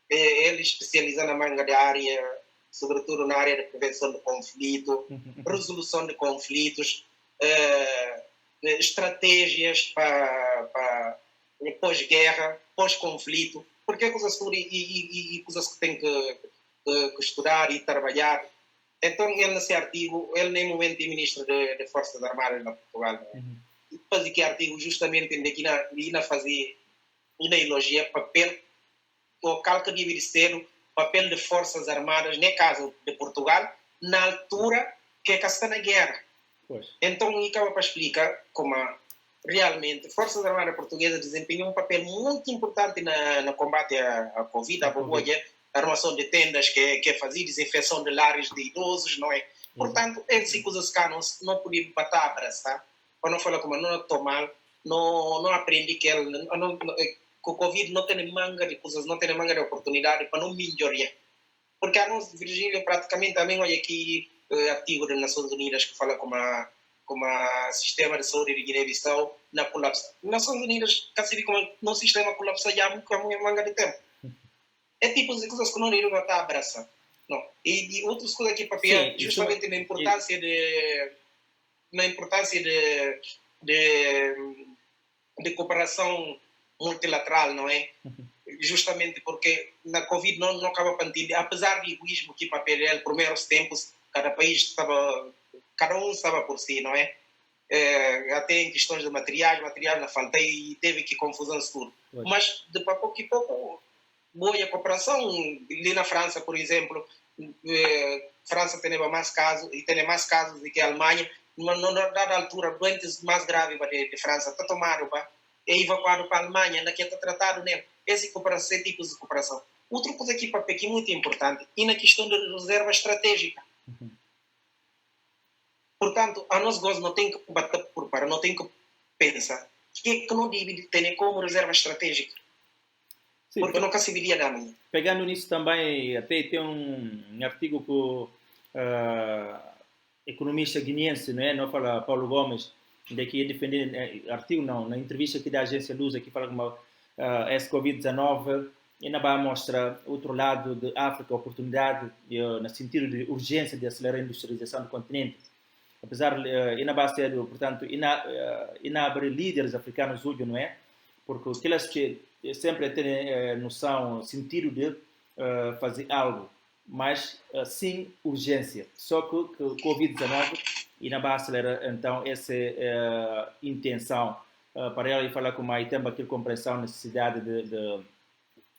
Ele especializa na manga de área, sobretudo na área de prevenção de conflito, resolução de conflitos, estratégias para pós-guerra, pós-conflito, porque é coisas coisas que tem que estudar e trabalhar. Então, ele nesse artigo, ele nem momento é ministro de Forças Armadas na Portugal. E depois de que artigo justamente aqui na fazer uma elogia papel local que deve ser o papel de Forças Armadas, no caso de Portugal, na altura que está na guerra. Pois. Então, e acaba para explicar como realmente Forças Armadas Portuguesas desempenham um papel muito importante no combate à Covid, a armação de tendas, que é fazer desinfecção de lares de idosos, não é? Portanto, essas coisas cá não podem bater a abraçar. Para não falar como não estou mal, não aprendi que o Covid não tem manga de coisas, não tem manga de oportunidade para não melhorar. Porque a nós, Virgílio, praticamente também olha aqui artigo das Nações Unidas que fala como a sistema de saúde de Guiné-Bissau na colapsa. Nações Unidas, quase como no sistema colapsa já há muito manga de tempo. É tipo de coisas que não irão estar a abraçar. Não. E outras coisas aqui para ver justamente na importância de cooperação multilateral, não é? Justamente porque na Covid não acaba pantilha, apesar do egoísmo que para PLL, primeiros tempos, cada um estava por si, não é? Até em questões de materiais não faltei e teve que confusão tudo. Mas de pouco a pouco, boa cooperação. Ali na França, por exemplo, França tem mais casos do que a Alemanha, mas não dada altura, doentes mais graves de França, está tomado, é evacuado para a Alemanha, daqui está tratado nele. Esse tipos de cooperação. Outra coisa aqui para que é muito importante, e na questão de reserva estratégica. Portanto, a nós não tem que bater por para, não tem que pensar que não deve ter como reserva estratégica. Sim, porque nunca se viria da manhã. Pegando nisso também, até tem um artigo que o economista guineense, não fala Paulo Gomes, daqui a defender, artigo não, na entrevista aqui da agência Lusa, que fala como esse Covid-19 ainda vai mostrar outro lado de África, oportunidade, no sentido de urgência de acelerar a industrialização do continente. Apesar de ainda vai ser, portanto, ainda abrir líderes africanos hoje, não é? Porque aquelas que sempre ter noção, sentido de fazer algo, mas sem urgência. Só que o Covid-19 e na base era então essa intenção para ela e falar com mais tem aquela compreensão, necessidade de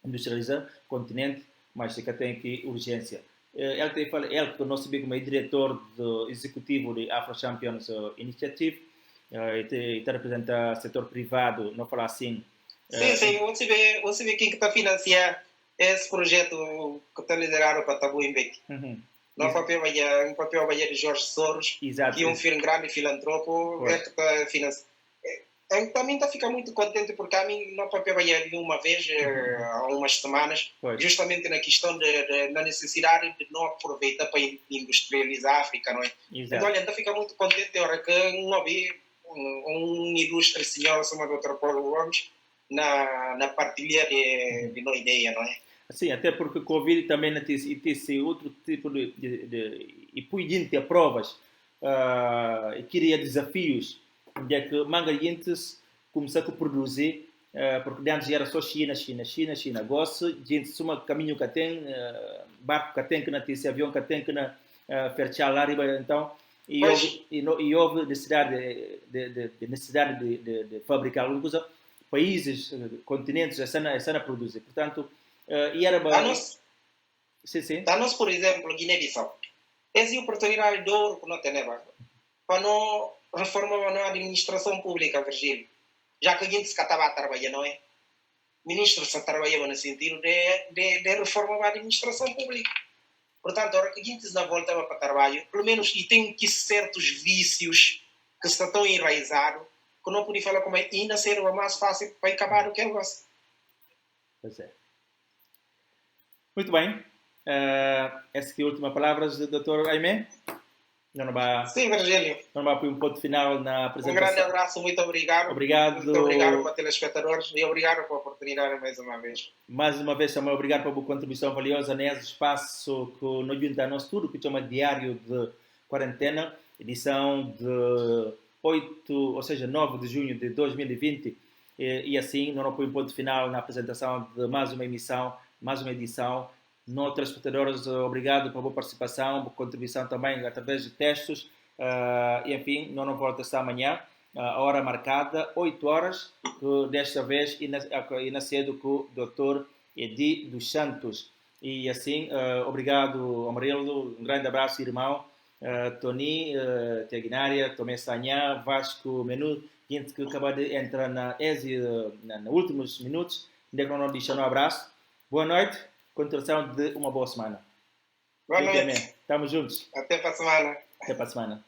industrializar o continente, mas que tem que urgência. Ele tem fala, ele que nós sabemos como é diretor executivo de Afro Champions Initiative, e representa o setor privado, não falar assim. Sim, você vê quem que está financiando esse projeto que está liderado para Tabu Mbeki. No papel vai de Jorge Soros, Exato. que é um grande filantropo, é que está financiando. Eu também estou a ficar muito contente porque a mim no papel vai de uma vez há umas semanas, justamente na questão da necessidade de não aproveitar para industrializar a África, não é? Exato. Então, olha, estou a ficar muito contente agora que não vi ilustre senhor chamado Dr. Paulo Gomes na partilha de uma ideia, não é? Sim, até porque o Covid também tem outro tipo e põe a provas e cria desafios de que manga gente começar a produzir porque antes era só China. Agora gente suma caminho que tem barco que tem que não tem avião que tem que não fechar lá riba então e houve necessidade de fabricar alguma coisa países continentes já produzem portanto e era sim. Dá-nos, por exemplo, Guiné-Bissau. Essa é a oportunidade de ouro que não tem, para não reformar a administração pública, Virgílio. Já que a gente se estava a trabalhar, não é? O ministro se trabalhava no sentido de reformar a administração pública. Portanto, a hora que a gente se voltava para o trabalho, pelo menos, e tem que certos vícios que estão enraizados, que não podia falar como é, e ainda ser mais fácil para acabar o que eu gosto. Pois é. Muito bem. Essa que é a última palavra do Dr. Aimé. Sim, Virgílio. Não vai um ponto final na apresentação. Um grande abraço, muito obrigado. Muito obrigado para telespectadores e obrigado pela oportunidade mais uma vez. Mais uma vez também obrigado pela contribuição valiosa nesse espaço que nos junta a nós tudo, que chama Diário de Quarentena, edição de 9 de junho de 2020. E assim, não põe um ponto final na apresentação de mais uma edição. Nós, telespectadores, obrigado pela boa participação, boa contribuição também através de textos. E enfim, não volta esta amanhã, a hora marcada, 8 horas, que desta vez e na cedo com o Dr. Edi dos Santos. E assim, obrigado, Amarelo, um grande abraço, irmão. Tony, Teguinária, Tomé Sanhá, Vasco Menu, gente que acaba de entrar na ESI nos últimos minutos. Ainda que não deixa um abraço. Boa noite. Continuação de uma boa semana. Boa noite. Estamos juntos. Até para a semana. Até para a semana.